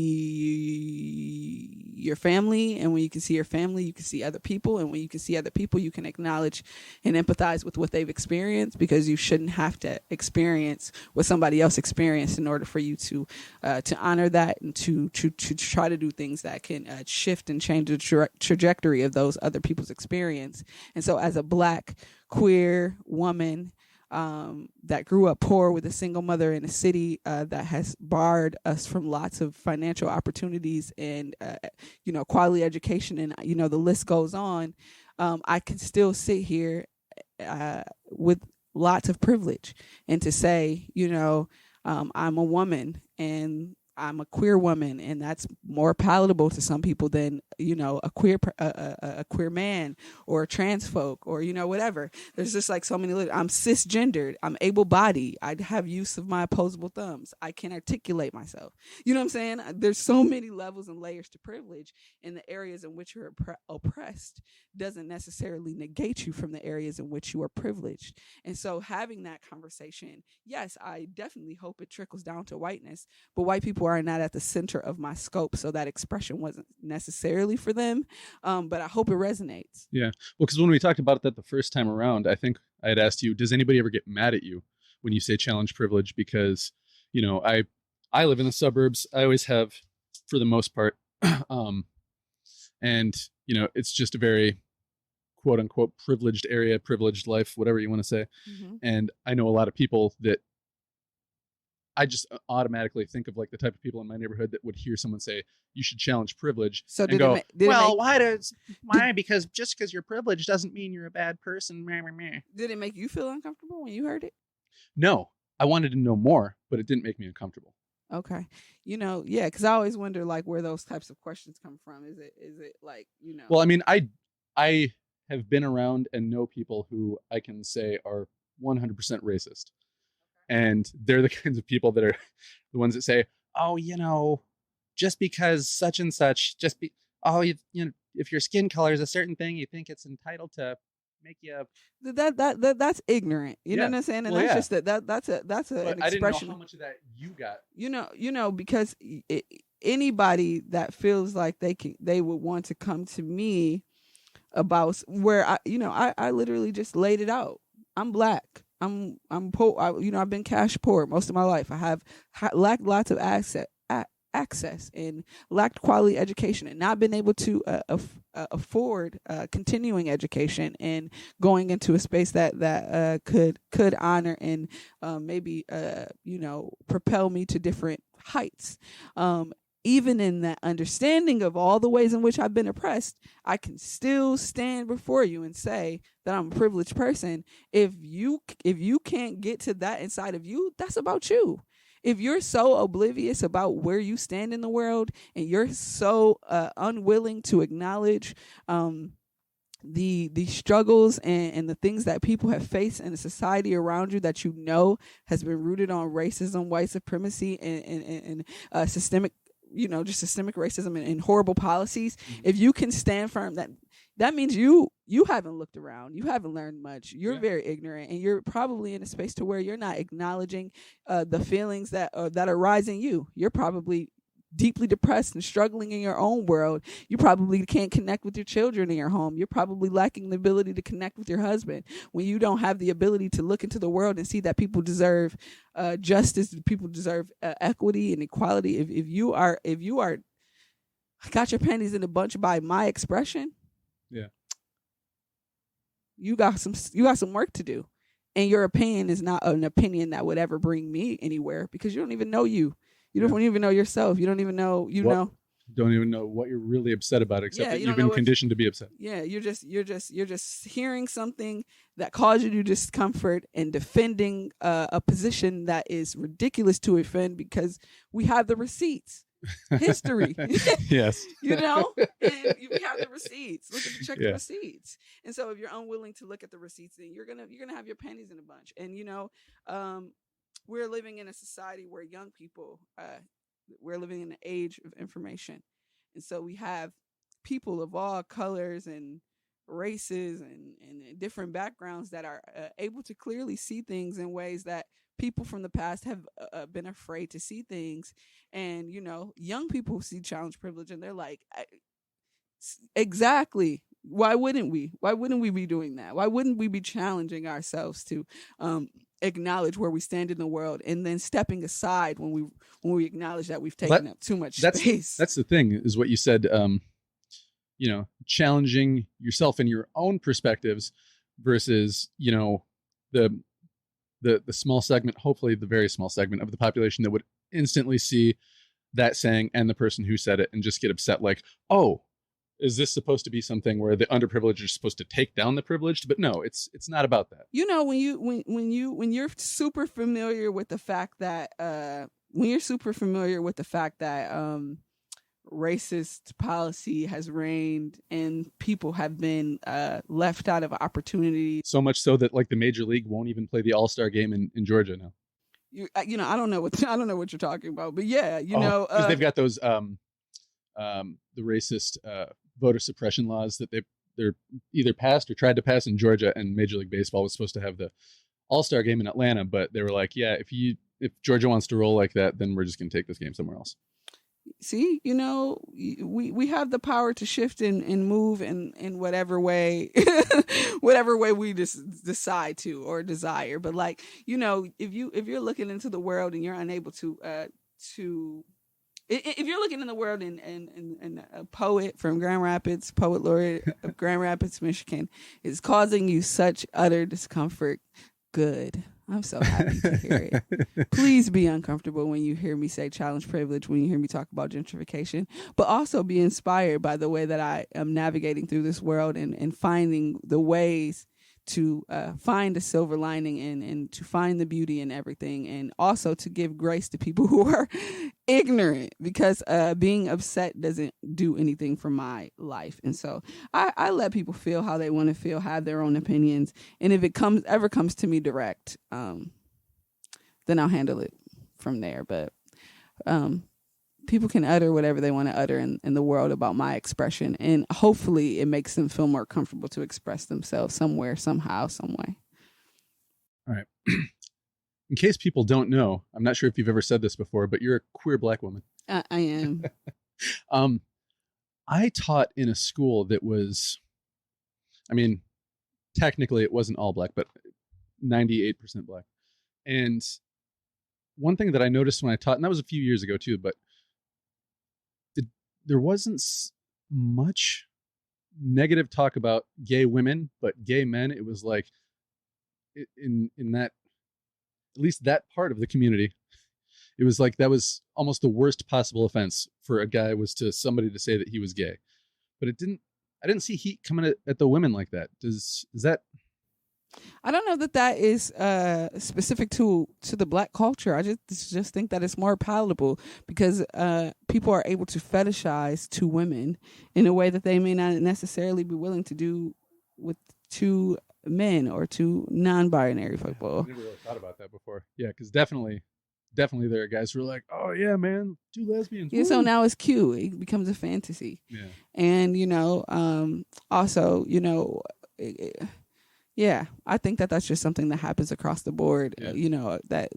your family. And when you can see your family, you can see other people. And when you can see other people, you can acknowledge and empathize with what they've experienced, because you shouldn't have to experience what somebody else experienced in order for you to honor that and to try to do things that can shift and change the trajectory of those other people's experience. And so as a Black queer woman that grew up poor with a single mother in a city that has barred us from lots of financial opportunities and quality education, and the list goes on, I can still sit here with lots of privilege and to say, I'm a woman and I'm a queer woman, and that's more palatable to some people than, a queer man or a trans folk or, whatever. There's just like so many, I'm cisgendered, I'm able-bodied, I have use of my opposable thumbs, I can articulate myself. You know what I'm saying? There's so many levels and layers to privilege, and the areas in which you're oppressed doesn't necessarily negate you from the areas in which you are privileged. And so having that conversation, yes, I definitely hope it trickles down to whiteness, but white people are not at the center of my scope, so that expression wasn't necessarily for them, but I hope it resonates. Yeah, well, because when we talked about that the first time around, I think I had asked you, does anybody ever get mad at you when you say challenge privilege? Because I live in the suburbs, I always have for the most part, and it's just a very quote unquote privileged area, privileged life, whatever you want to say. And I know a lot of people that I just automatically think of like the type of people in my neighborhood that would hear someone say you should challenge privilege. So and go, why? Because just because you're privileged doesn't mean you're a bad person. Did it make you feel uncomfortable when you heard it? No, I wanted to know more, but it didn't make me uncomfortable. Okay, yeah, because I always wonder like where those types of questions come from. Is it like Well, I mean, I have been around and know people who I can say are 100% racist. And they're the kinds of people that are the ones that say, oh, just because such and such, if your skin color is a certain thing, you think it's entitled to make you that's ignorant. You know what I'm saying? And that's just that's an expression. I didn't know how much of that you got. Because anybody that feels like they would want to come to me about where I literally just laid it out. I'm Black. I'm poor. I've been cash poor most of my life. I have lacked lots of access and lacked quality education and not been able to afford continuing education and going into a space that could honor and maybe propel me to different heights. Even in that understanding of all the ways in which I've been oppressed, I can still stand before you and say that I'm a privileged person. If you can't get to that inside of you, that's about you. If you're so oblivious about where you stand in the world and you're so unwilling to acknowledge the struggles and the things that people have faced in the society around you that has been rooted on racism, white supremacy, and systemic racism and horrible policies, if you can stand firm, that means you haven't looked around, you haven't learned much, you're very ignorant, and you're probably in a space to where you're not acknowledging the feelings that are rising you. You're probably deeply depressed and struggling in your own world. You probably can't connect with your children in your home. You're probably lacking the ability to connect with your husband when you don't have the ability to look into the world and see that people deserve justice, people deserve equity and equality. If you are got your panties in a bunch by my expression, you got some work to do, and your opinion is not an opinion that would ever bring me anywhere, because you don't even know you. You don't even know yourself. You don't even know, don't even know what you're really upset about, except that you've been conditioned to be upset. Yeah, you're just hearing something that caused you discomfort and defending a position that is ridiculous to offend because we have the receipts. History. Yes. And we have the receipts. Check the receipts. And so if you're unwilling to look at the receipts, then you're gonna have your pennies in a bunch. And we're living in a society where young people, we're living in an age of information. And so we have people of all colors and races and different backgrounds that are able to clearly see things in ways that people from the past have been afraid to see things. And, young people who see challenge privilege and they're like, exactly. Why wouldn't we? Why wouldn't we be doing that? Why wouldn't we be challenging ourselves to acknowledge where we stand in the world, and then stepping aside when we acknowledge that we've taken up too much space? That's the thing, is what you said. Challenging yourself and your own perspectives versus the small segment, hopefully the very small segment of the population that would instantly see that saying and the person who said it and just get upset, like, oh, is this supposed to be something where the underprivileged are supposed to take down the privileged? But no, it's not about that. When you're super familiar with the fact that racist policy has reigned and people have been left out of opportunity, so much so that like the Major League won't even play the All-Star game in Georgia now. I don't know what you're talking about, but because they've got those the racist voter suppression laws that they're either passed or tried to pass in Georgia, and Major League Baseball was supposed to have the All-Star game in Atlanta, but they were like, yeah, if Georgia wants to roll like that, then we're just going to take this game somewhere else. See, we have the power to shift and move in whatever way we decide to or desire. But if you're looking into the world and you're unable if you're looking in the world and a poet from Grand Rapids, poet laureate of Grand Rapids, Michigan, is causing you such utter discomfort, good. I'm so happy to hear it. Please be uncomfortable when you hear me say challenge privilege, when you hear me talk about gentrification, but also be inspired by the way that I am navigating through this world and finding the ways to find a silver lining and to find the beauty in everything, and also to give grace to people who are ignorant, because being upset doesn't do anything for my life. And so I let people feel how they want to feel, have their own opinions, and if it ever comes to me direct, then I'll handle it from there. But people can utter whatever they want to utter in the world about my expression, and hopefully it makes them feel more comfortable to express themselves somewhere, somehow, some way. All right. In case people don't know, I'm not sure if you've ever said this before, but you're a queer Black woman. I am. I taught in a school that was I mean, technically it wasn't all black, but 98% black. And one thing that I noticed when I taught, and that was a few years ago too, but there wasn't much negative talk about gay women, but gay men, it was like in that, at least that part of the community, it was like that was almost the worst possible offense for a guy was to somebody to say that he was gay. But I didn't see heat coming at the women like that. Is that? I don't know that is specific to the black culture. I just think that it's more palatable because people are able to fetishize two women in a way that they may not necessarily be willing to do with two men or two non-binary people. I never really thought about that before. Yeah, because definitely there are guys who are like, oh yeah, man, two lesbians. Yeah, so now it's cute. It becomes a fantasy. Yeah. And also, yeah, I think that that's just something that happens across the board. Yeah. That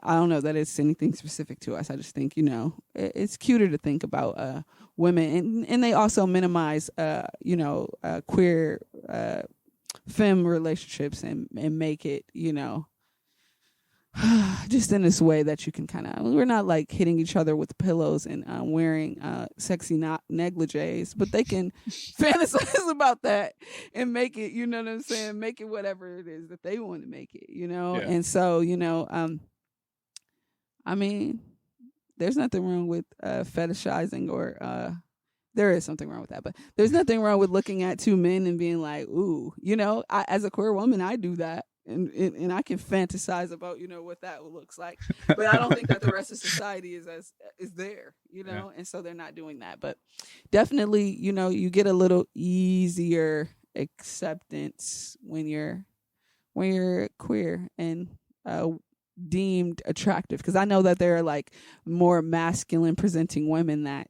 I don't know that it's anything specific to us. I just think, it's cuter to think about women, and they also minimize, queer femme relationships and make it, just in this way that you can we're not like hitting each other with pillows and wearing sexy negligees, but they can fantasize about that and make it, you know what I'm saying, make it whatever it is that they want to make it, Yeah. And so, I mean, there's nothing wrong with fetishizing or there is something wrong with that, but there's nothing wrong with looking at two men and being like, ooh, as a queer woman, I do that. And I can fantasize about, what that looks like. But I don't think that the rest of society is there, Yeah. and so they're not doing that. But definitely, you get a little easier acceptance when you're queer and deemed attractive. Because I know that there are like more masculine presenting women that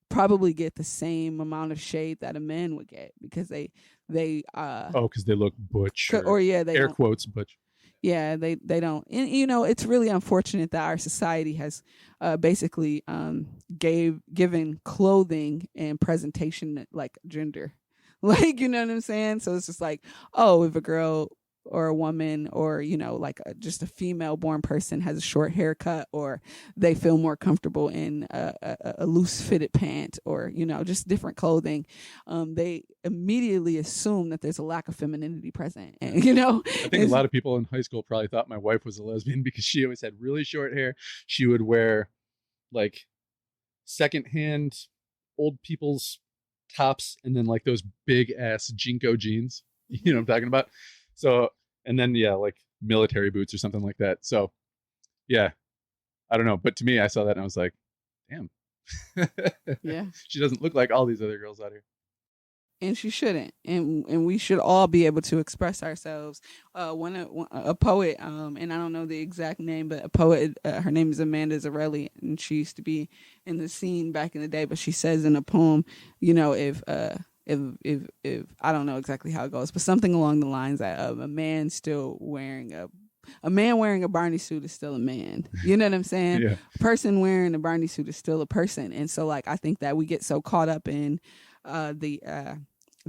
probably get the same amount of shade that a man would get because they because they look butch or yeah, they air don't. quotes butch. Yeah, they don't. And it's really unfortunate that our society has basically given clothing and presentation like gender. Like, you know what I'm saying? So it's just like, oh, if a girl or a woman or, just a female born person has a short haircut or they feel more comfortable in a loose fitted pant or, just different clothing, they immediately assume that there's a lack of femininity present. And, I think a lot of people in high school probably thought my wife was a lesbian because she always had really short hair. She would wear like secondhand old people's tops and then like those big ass Jinko jeans. You know what I'm talking about? So, and then, yeah, like military boots or something like that. So, yeah, I don't know. But to me, I saw that and I was like, damn. Yeah. She doesn't look like all these other girls out here. And she shouldn't. And we should all be able to express ourselves. A poet, and I don't know the exact name, but a poet, her name is Amanda Zarelli, and she used to be in the scene back in the day, but she says in a poem, if I don't know exactly how it goes, but something along the lines that a man still wearing a man wearing a Barney suit is still a man. You know what I'm saying? Yeah. A person wearing a Barney suit is still a person. And so like I think that we get so caught up in the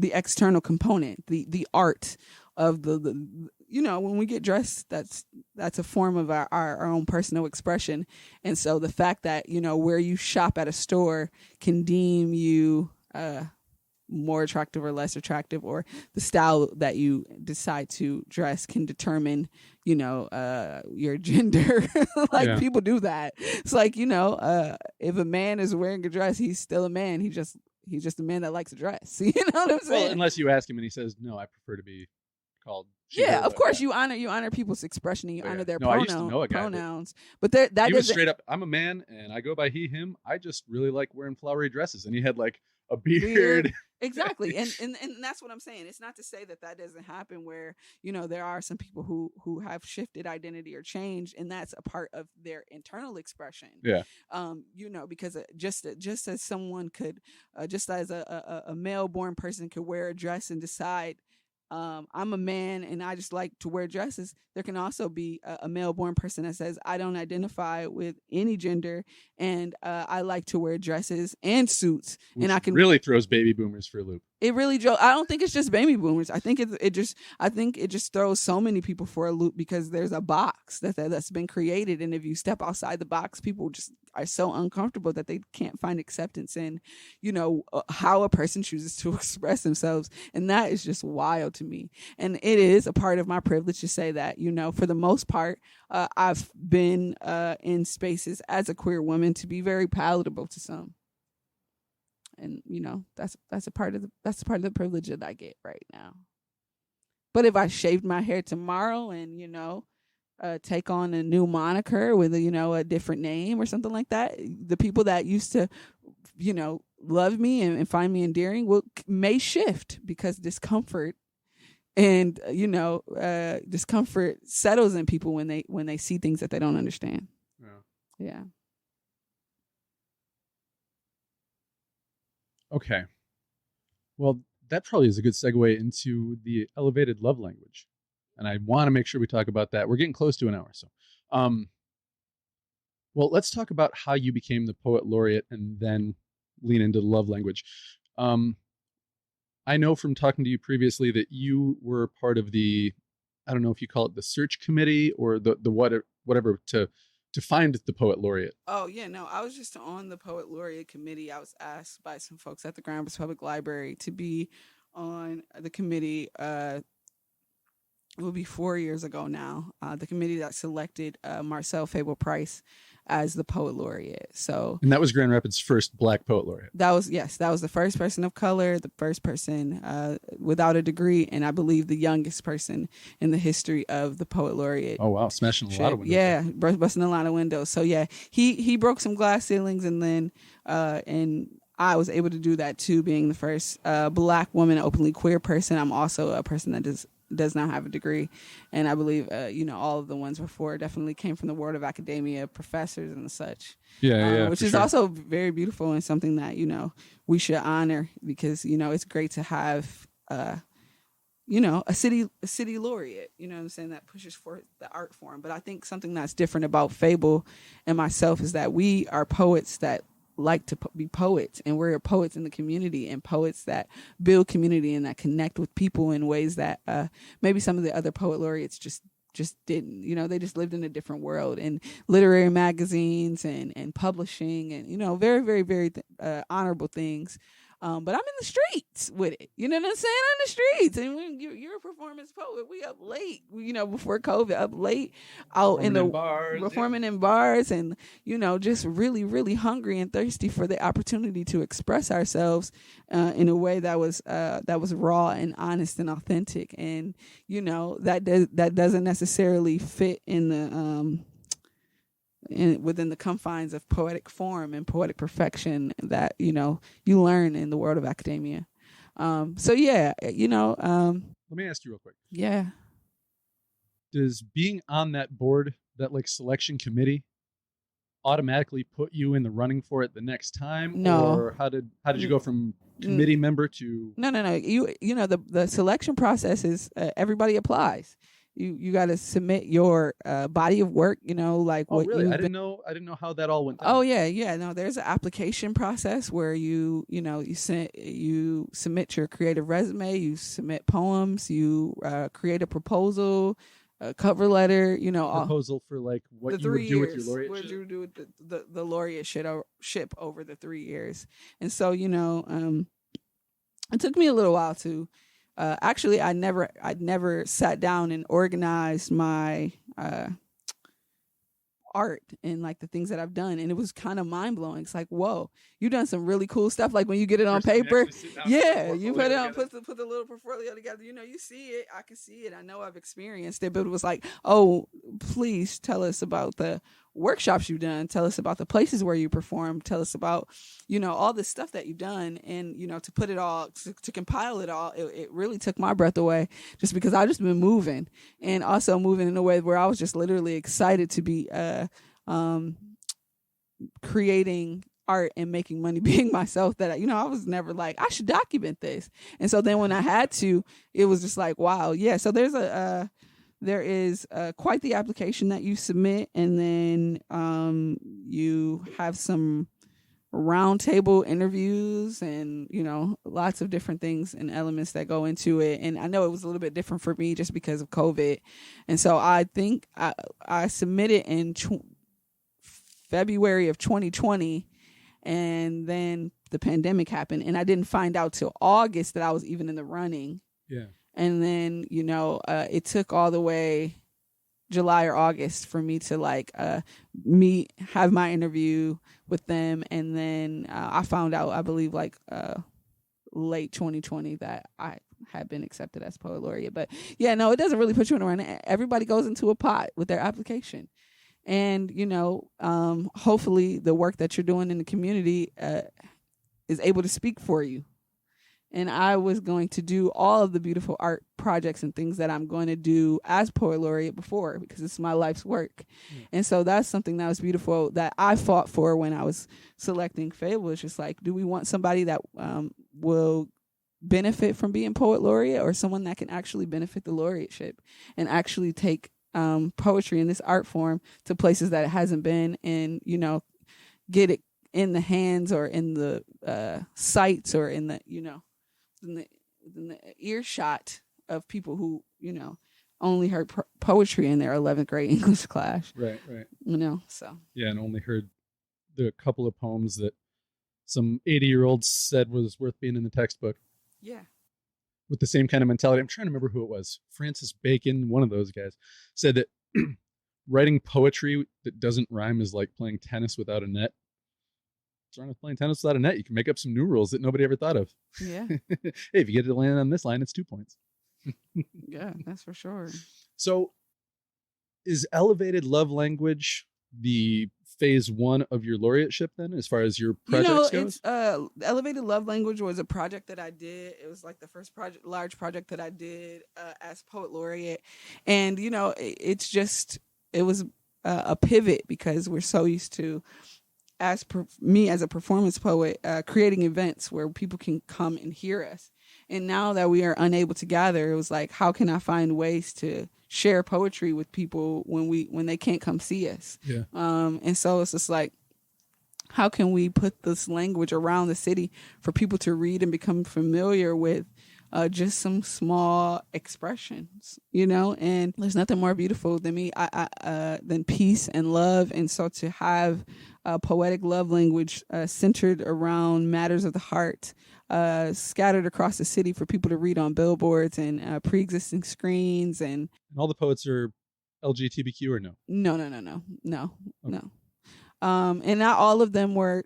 external component, the art of the when we get dressed, that's a form of our own personal expression. And so the fact that, where you shop at a store can deem you more attractive or less attractive, or the style that you decide to dress can determine, your gender. Like people do that. It's like, if a man is wearing a dress, he's still a man. He's just a man that likes a dress. You know what I'm saying? Well, unless you ask him and he says, no, I prefer to be called. Yeah, of course you honor people's expression and you honor their I used to know a guy pronouns. But that he was straight up, I'm a man and I go by he, him. I just really like wearing flowery dresses. And he had like a beard. Exactly. And that's what I'm saying. It's not to say that doesn't happen where, there are some people who have shifted identity or changed, and that's a part of their internal expression. Yeah. Because just as someone could, just as a male born person could wear a dress and decide I'm a man and I just like to wear dresses. There can also be a male-born person that says, I don't identify with any gender, and I like to wear dresses and suits. Which and I can really throws baby boomers for a loop. It really, I don't think it's just baby boomers. I think it just throws so many people for a loop because there's a box that's been created, and if you step outside the box, people just are so uncomfortable that they can't find acceptance in, how a person chooses to express themselves, and that is just wild to me. And it is a part of my privilege to say that, for the most part, I've been in spaces as a queer woman to be very palatable to some. And that's a part of the privilege that I get right now. But if I shaved my hair tomorrow and take on a new moniker with a different name or something like that, the people that used to love me and find me endearing may shift, because discomfort and discomfort settles in people when they see things that they don't understand. Yeah. Okay. Well, that probably is a good segue into the elevated love language. And I want to make sure we talk about that. We're getting close to an hour. So, well, let's talk about how you became the poet laureate and then lean into the love language. I know from talking to you previously that you were part of the, I don't know if you call it the search committee or the whatever to find the poet laureate. Oh, yeah, no, I was just on the poet laureate committee. I was asked by some folks at the Grand Rapids Public Library to be on the committee. It will be 4 years ago now. The committee that selected Marcel Fable Price as the poet laureate. And that was Grand Rapids' first Black poet laureate. That was the first person of color, the first person without a degree, and I believe the youngest person in the history of the poet laureate. Oh wow, smashing a lot of windows. Yeah, busting a lot of windows. So yeah, he broke some glass ceilings, and then and I was able to do that too, being the first Black woman, openly queer person. I'm also a person that does not have a degree, and I believe all of the ones before definitely came from the world of academia, professors and such. Which is also very beautiful and something that we should honor, because it's great to have a city laureate, what I'm saying, that pushes for the art form. But I think something that's different about Fable and myself is that we are poets that like to be poets, and we're poets in the community, and poets that build community and that connect with people in ways that maybe some of the other poet laureates just didn't. They just lived in a different world, and literary magazines and publishing and very, very, very honorable things. But I'm in the streets with it. You know what I'm saying? I'm in the streets. And when you're a performance poet, we up late, before COVID, up late out in the bars, performing in bars, and, just really, really hungry and thirsty for the opportunity to express ourselves in a way that was raw and honest and authentic. And, that doesn't necessarily fit in the within the confines of poetic form and poetic perfection that you learn in the world of academia. Let me ask you real quick. Yeah. Does being on that board, that selection committee, automatically put you in the running for it the next time? No. Or how did you go from committee member to? No. The selection process is everybody applies. You got to submit your body of work, what really? I didn't know how that all went down. Oh yeah. No, there's an application process where you submit your creative resume, you submit poems, you create a proposal, a cover letter, proposal for what you would do with your laureateship. What you do with the laureateship over the 3 years. And so, it took me a little while to actually, I'd never sat down and organized my art and the things that I've done, and it was kind of mind blowing. It's like, whoa, you've done some really cool stuff. When you get it on paper, you put it on, put the little portfolio together. You see it, I can see it. I know I've experienced it, but it was like, oh, please tell us about the workshops you've done. Tell us about the places where you perform. Tell us about, all the stuff that you've done. And, to put it all, to compile it all, it really took my breath away, just because I've just been moving, and also moving in a way where I was just literally excited to be creating art and making money being myself that, I was never like, I should document this. And so then when I had to, it was just like, wow. Yeah. So there is quite the application that you submit, and then you have some roundtable interviews and, lots of different things and elements that go into it. And I know it was a little bit different for me just because of COVID. And so I think I submitted in February of 2020, and then the pandemic happened, and I didn't find out till August that I was even in the running. Yeah. And then, it took all the way July or August for me to have my interview with them. And then I found out, I believe late 2020 that I had been accepted as Poet Laureate. But yeah, no, it doesn't really put you in a run. Everybody goes into a pot with their application. And, hopefully the work that you're doing in the community is able to speak for you. And I was going to do all of the beautiful art projects and things that I'm going to do as Poet Laureate before, because it's my life's work. And so that's something that was beautiful that I fought for when I was selecting Fable. It's just like, do we want somebody that will benefit from being Poet Laureate, or someone that can actually benefit the laureateship and actually take poetry in this art form to places that it hasn't been, and, get it in the hands or in the sights or in the, in the earshot of people who, only heard poetry in their 11th grade English class. Right. So. Yeah, and only heard the couple of poems that some 80-year-olds said was worth being in the textbook. Yeah. With the same kind of mentality. I'm trying to remember who it was. Francis Bacon, one of those guys, said that writing poetry that doesn't rhyme is like playing tennis without a net. Playing tennis without a net, you can make up some new rules that nobody ever thought of. Yeah. Hey, if you get to land on this line, it's 2 points. Yeah, that's for sure. So is elevated love language the phase 1 of your laureateship then, as far as your projects goes? Elevated love language was a project that I did. It was like the first large project that I did as Poet Laureate. And, it was a pivot, because we're so used to, me as a performance poet, creating events where people can come and hear us. And now that we are unable to gather, it was like, how can I find ways to share poetry with people when they can't come see us? Yeah. And so it's just like, how can we put this language around the city for people to read and become familiar with just some small expressions, and there's nothing more beautiful than than peace and love. And so to have a poetic love language centered around matters of the heart, scattered across the city for people to read on billboards and pre-existing screens. And all the poets are LGBTQ or no? No. Okay. No. And not all of them were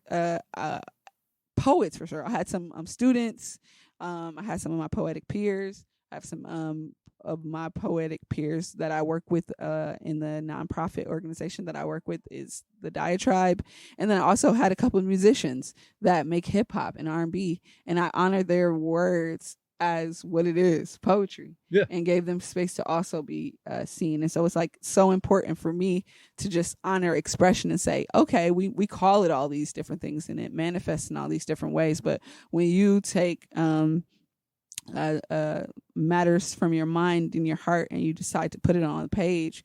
poets, for sure. I had some students. I had some of my poetic peers. I have some of my poetic peers that I work with in the nonprofit organization that I work with is the Diatribe. And then I also had a couple of musicians that make hip hop and R&B, and I honor their words as what it is, poetry. Yeah. And gave them space to also be seen. And so it's like so important for me to just honor expression and say, okay, we call it all these different things and it manifests in all these different ways. But when you take matters from your mind and your heart and you decide to put it on the page,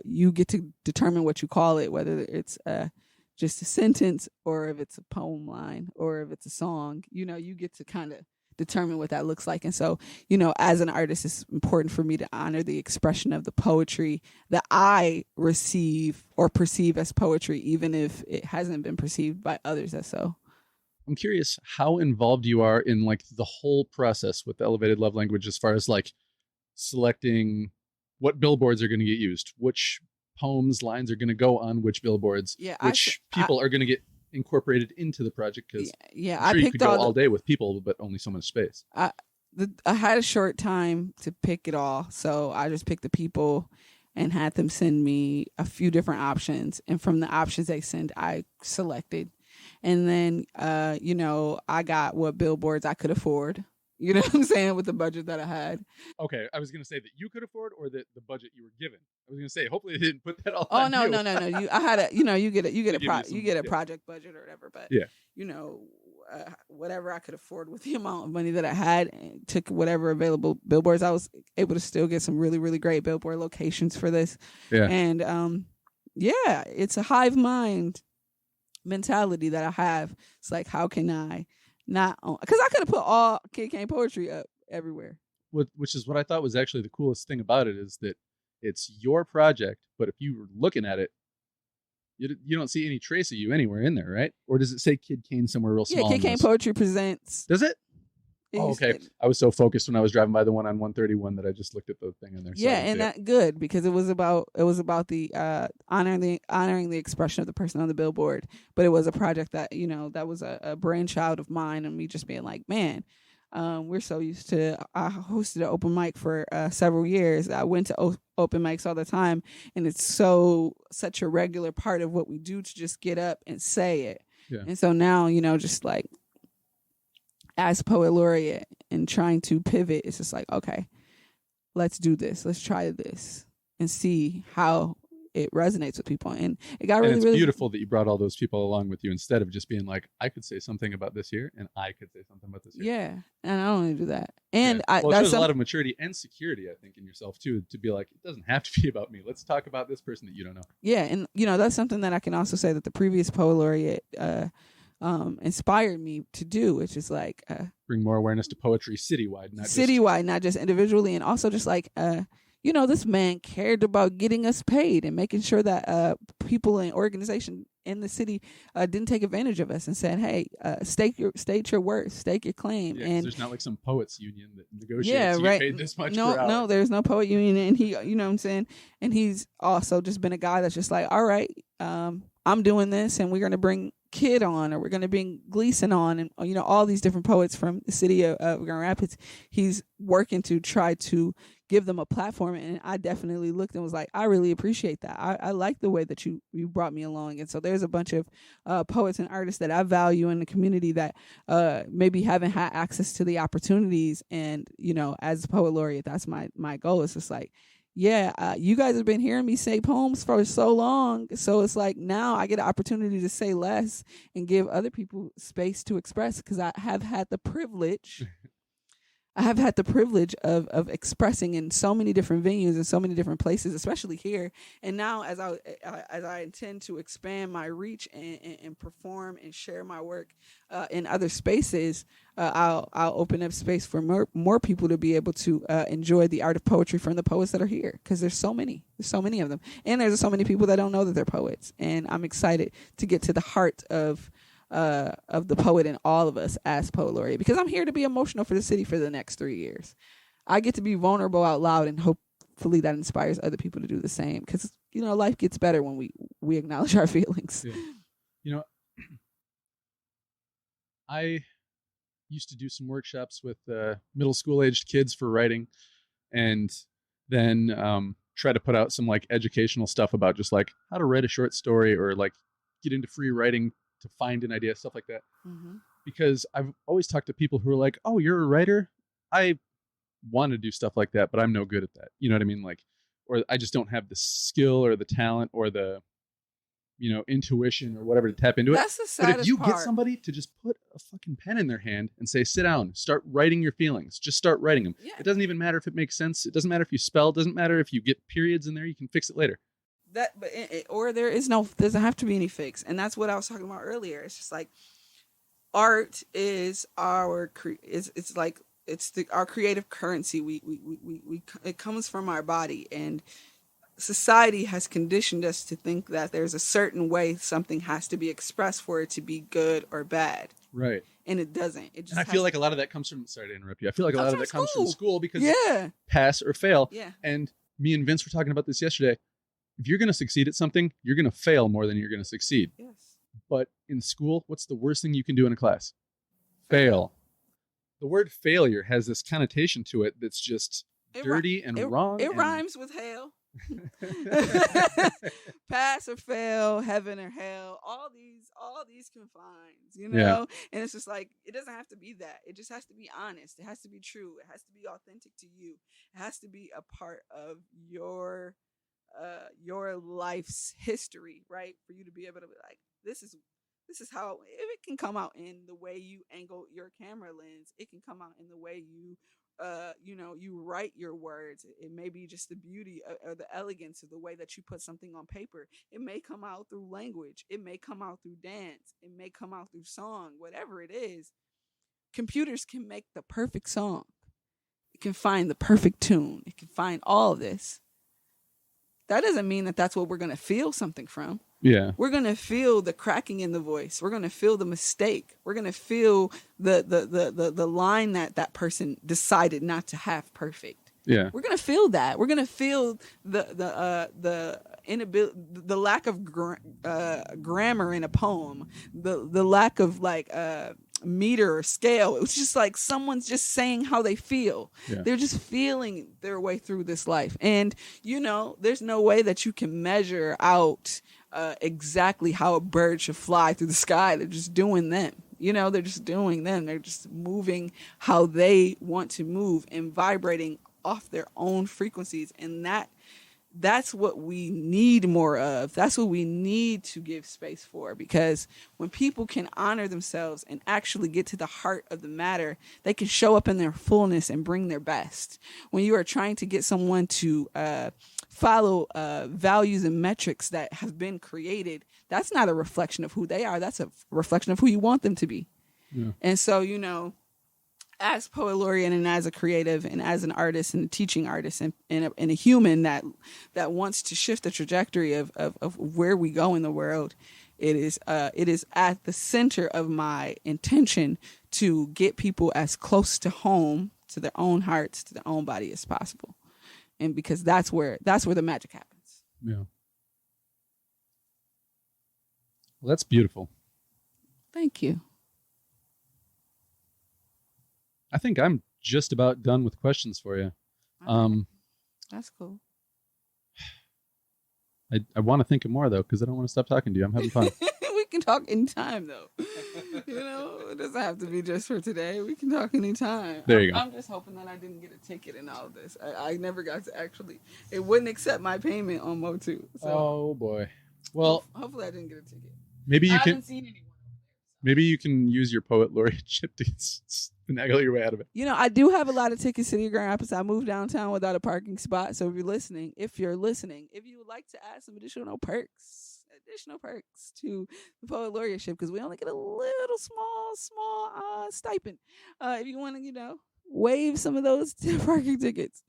you get to determine what you call it, whether it's just a sentence or if it's a poem line or if it's a song. You get to kind of determine what that looks like. And so, as an artist, it's important for me to honor the expression of the poetry that I receive or perceive as poetry, even if it hasn't been perceived by others as so. I'm curious how involved you are in like the whole process with the elevated love language, as far as like selecting what billboards are going to get used, which poems, lines are going to go on which billboards, which people are going to get incorporated into the project, because I you could go all day with people, but only so much space. I had a short time to pick it all, so I just picked the people and had them send me a few different options, and from the options they sent, I selected. And then I got what billboards I could afford, You know what I'm saying? With the budget that I had. Okay, I was going to say that you could afford, or that the budget you were given. I was going to say, hopefully they didn't put that all Oh on no, you. no, no, no. I had a, you get a Yeah. project budget or whatever. But Yeah. whatever I could afford with the amount of money that I had, and took whatever available billboards. I was able to still get some really, really great billboard locations for this. Yeah. And yeah, it's a hive mind mentality that I have. It's like, how can I not own? Because I could have put all Kyd Kane poetry up everywhere. Which is what I thought was actually the coolest thing about it, is that it's your project, but if you were looking at it, you don't see any trace of you anywhere in there, right? Or does it say Kyd Kane somewhere real small? Yeah, Kyd Kane Poetry Presents. Does it? Oh, okay. I was so focused when I was driving by the one on 131 that I just looked at the thing in there. Yeah, and that good, because it was about the honoring the expression of the person on the billboard. But it was a project that, that was a brainchild of mine, and me just being like, man, we're so used to. I hosted an open mic for several years. I went to open mics all the time, and it's such a regular part of what we do to just get up and say it. Yeah. And so now, just like, as poet laureate and trying to pivot, it's just like, okay, let's do this. Let's try this and see how it resonates with people. And it got really, it's beautiful that you brought all those people along with you, instead of just being like, I could say something about this here, and I could say something about this here. Yeah, and I don't want to do that. And it shows a lot of maturity and security, I think, in yourself too, to be like, it doesn't have to be about me. Let's talk about this person that you don't know. Yeah, and that's something that I can also say that the previous poet laureate inspired me to do, which is like bring more awareness to poetry citywide, not just individually, and also just like this man cared about getting us paid and making sure that people and organizations in the city didn't take advantage of us, and said, hey, state your worth, stake your claim. Yeah, and there's not like some poets union that negotiates. Yeah, right. Paid this much no, per hour. No, there's no poet union, and he, what I'm saying, and he's also just been a guy that's just like, all right, I'm doing this, and we're gonna bring Kyd on, or we're going to bring Gleason on, and all these different poets from the city of Grand Rapids. He's working to try to give them a platform, and I definitely looked and was like, I really appreciate that. I like the way that you brought me along. And so there's a bunch of poets and artists that I value in the community that maybe haven't had access to the opportunities. And as a poet laureate, that's my goal. It's just like, yeah, you guys have been hearing me say poems for so long. So it's like, now I get an opportunity to say less and give other people space to express, because I have had the privilege of expressing in so many different venues and so many different places, especially here. And now as I intend to expand my reach and perform and share my work in other spaces, I'll open up space for more people to be able to enjoy the art of poetry from the poets that are here, because there's so many of them, and there's so many people that don't know that they're poets. And I'm excited to get to the heart of the poet in all of us as poet laureate, because I'm here to be emotional for the city for the next 3 years. I get to be vulnerable out loud, and hopefully that inspires other people to do the same, because life gets better when we acknowledge our feelings. Yeah. I used to do some workshops with middle school aged kids for writing, and then try to put out some like educational stuff about just like how to write a short story, or like get into free writing to find an idea, stuff like that. Mm-hmm. Because I've always talked to people who are like, oh, you're a writer? I want to do stuff like that, but I'm no good at that. You know what I mean? Like, or I just don't have the skill or the talent or the, intuition or whatever to tap into it. That's the saddest But if you part. get somebody to just put a fucking pen in their hand and say, sit down, start writing your feelings, just start writing them. Yeah. It doesn't even matter if it makes sense. It doesn't matter if you spell. It doesn't matter if you get periods in there. You can fix it later. Or doesn't have to be any fix. And that's what I was talking about earlier. It's just like, art is our creative currency. It comes from our body, and society has conditioned us to think that there's a certain way something has to be expressed for it to be good or bad. Right. And it doesn't. It just I feel like a lot of that comes from, sorry to interrupt you. I feel like a lot of that comes from school, because pass or fail. Yeah. And me and Vince were talking about this yesterday. If you're going to succeed at something, you're going to fail more than you're going to succeed. Yes. But in school, what's the worst thing you can do in a class? Fail. The word failure has this connotation to it that's just dirty and wrong. It rhymes with hell. Pass or fail, heaven or hell, all these confines, Yeah. And it's just like, it doesn't have to be that. It just has to be honest. It has to be true. It has to be authentic to you. It has to be a part of your life's history, right? For you to be able to be like, this is how, if it can come out in the way you angle your camera lens, it can come out in the way you you write your words. It may be just the beauty or the elegance of the way that you put something on paper. It may come out through language. It may come out through dance. It may come out through song. Whatever it is, computers can make the perfect song. It can find the perfect tune. It can find all of this. That doesn't mean that that's what we're going to feel something from. Yeah. We're going to feel the cracking in the voice. We're going to feel the mistake. We're going to feel the line that person decided not to have perfect. Yeah. We're going to feel that. We're going to feel the inability, the lack of grammar in a poem, the lack of meter or scale. It was just like someone's just saying how they feel. Yeah. They're just feeling their way through this life. And, there's no way that you can measure out exactly how a bird should fly through the sky. They're just doing them. They're just doing them. They're just moving how they want to move and vibrating off their own frequencies. And that's what we need more of. That's what we need to give space for, because when people can honor themselves and actually get to the heart of the matter, they can show up in their fullness and bring their best. When you are trying to get someone to follow values and metrics that have been created, that's not a reflection of who they are. That's a reflection of who you want them to be. Yeah. And so, as poet laureate and as a creative and as an artist and a teaching artist and a human that wants to shift the trajectory of where we go in the world, it is at the center of my intention to get people as close to home, to their own hearts, to their own body as possible. And because that's where the magic happens. Yeah. Well, that's beautiful. Thank you. I think I'm just about done with questions for you. That's cool. I want to think of more, though, because I don't want to stop talking to you. I'm having fun. We can talk anytime, though. It doesn't have to be just for today. We can talk anytime. There you go. I'm just hoping that I didn't get a ticket in all of this. I never got to actually. It wouldn't accept my payment on Mo2. So Oh, boy. Well, hopefully I didn't get a ticket. Maybe you I can. haven't seen anyone. Maybe you can use your poet laureateship to finagle your way out of it. I do have a lot of tickets to the Grand Rapids. I moved downtown without a parking spot. So if you're listening, if you would like to add some additional perks to the poet laureateship, because we only get a little small stipend. If you want to, waive some of those parking tickets,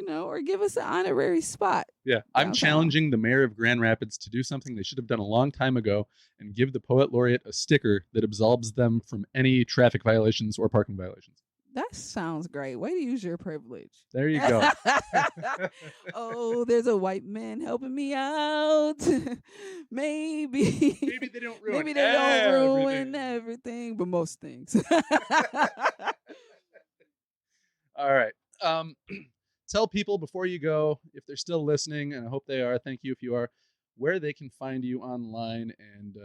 or give us an honorary spot. Yeah, I'm challenging the mayor of Grand Rapids to do something they should have done a long time ago and give the poet laureate a sticker that absolves them from any traffic violations or parking violations. That sounds great. Way to use your privilege. There you go. Oh, there's a white man helping me out. Maybe they don't ruin everything, but most things. All right. Tell people before you go, if they're still listening, and I hope they are, thank you if you are, where they can find you online and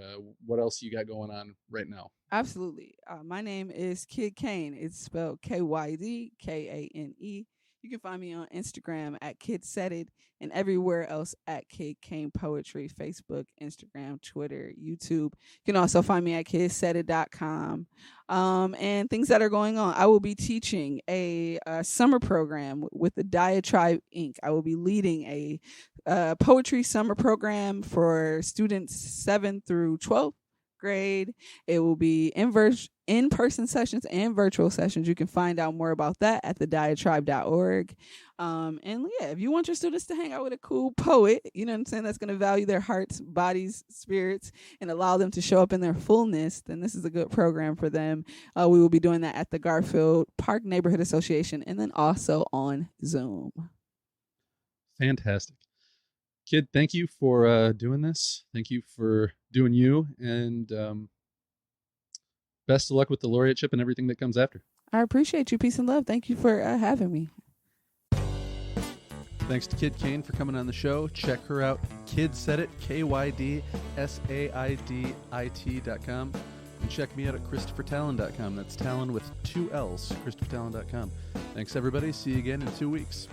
what else you got going on right now. Absolutely. My name is Kyd Kane. It's spelled KYD KANE. You can find me on Instagram at Kyd Said It and everywhere else at Kyd Kane Poetry, Facebook, Instagram, Twitter, YouTube. You can also find me at kydsaidit.com. And things that are going on. I will be teaching a summer program with the Diatribe Inc. I will be leading a poetry summer program for students 7th through 12th grade. It will be in-person sessions and virtual sessions. You can find out more about that at thediatribe.org. And yeah, if you want your students to hang out with a cool poet, that's going to value their hearts, bodies, spirits, and allow them to show up in their fullness, then this is a good program for them. We will be doing that at the Garfield Park Neighborhood Association and then also on Zoom. Fantastic. Kyd, thank you for doing this. Thank you for doing you. And best of luck with the laureateship and everything that comes after. I appreciate you. Peace and love. Thank you for having me. Thanks to Kyd Kane for coming on the show. Check her out. Kyd Said It, KydSaidit.com. And check me out at ChristopherTalon.com. That's Talon with 2 L's, ChristopherTalon.com. Thanks, everybody. See you again in 2 weeks.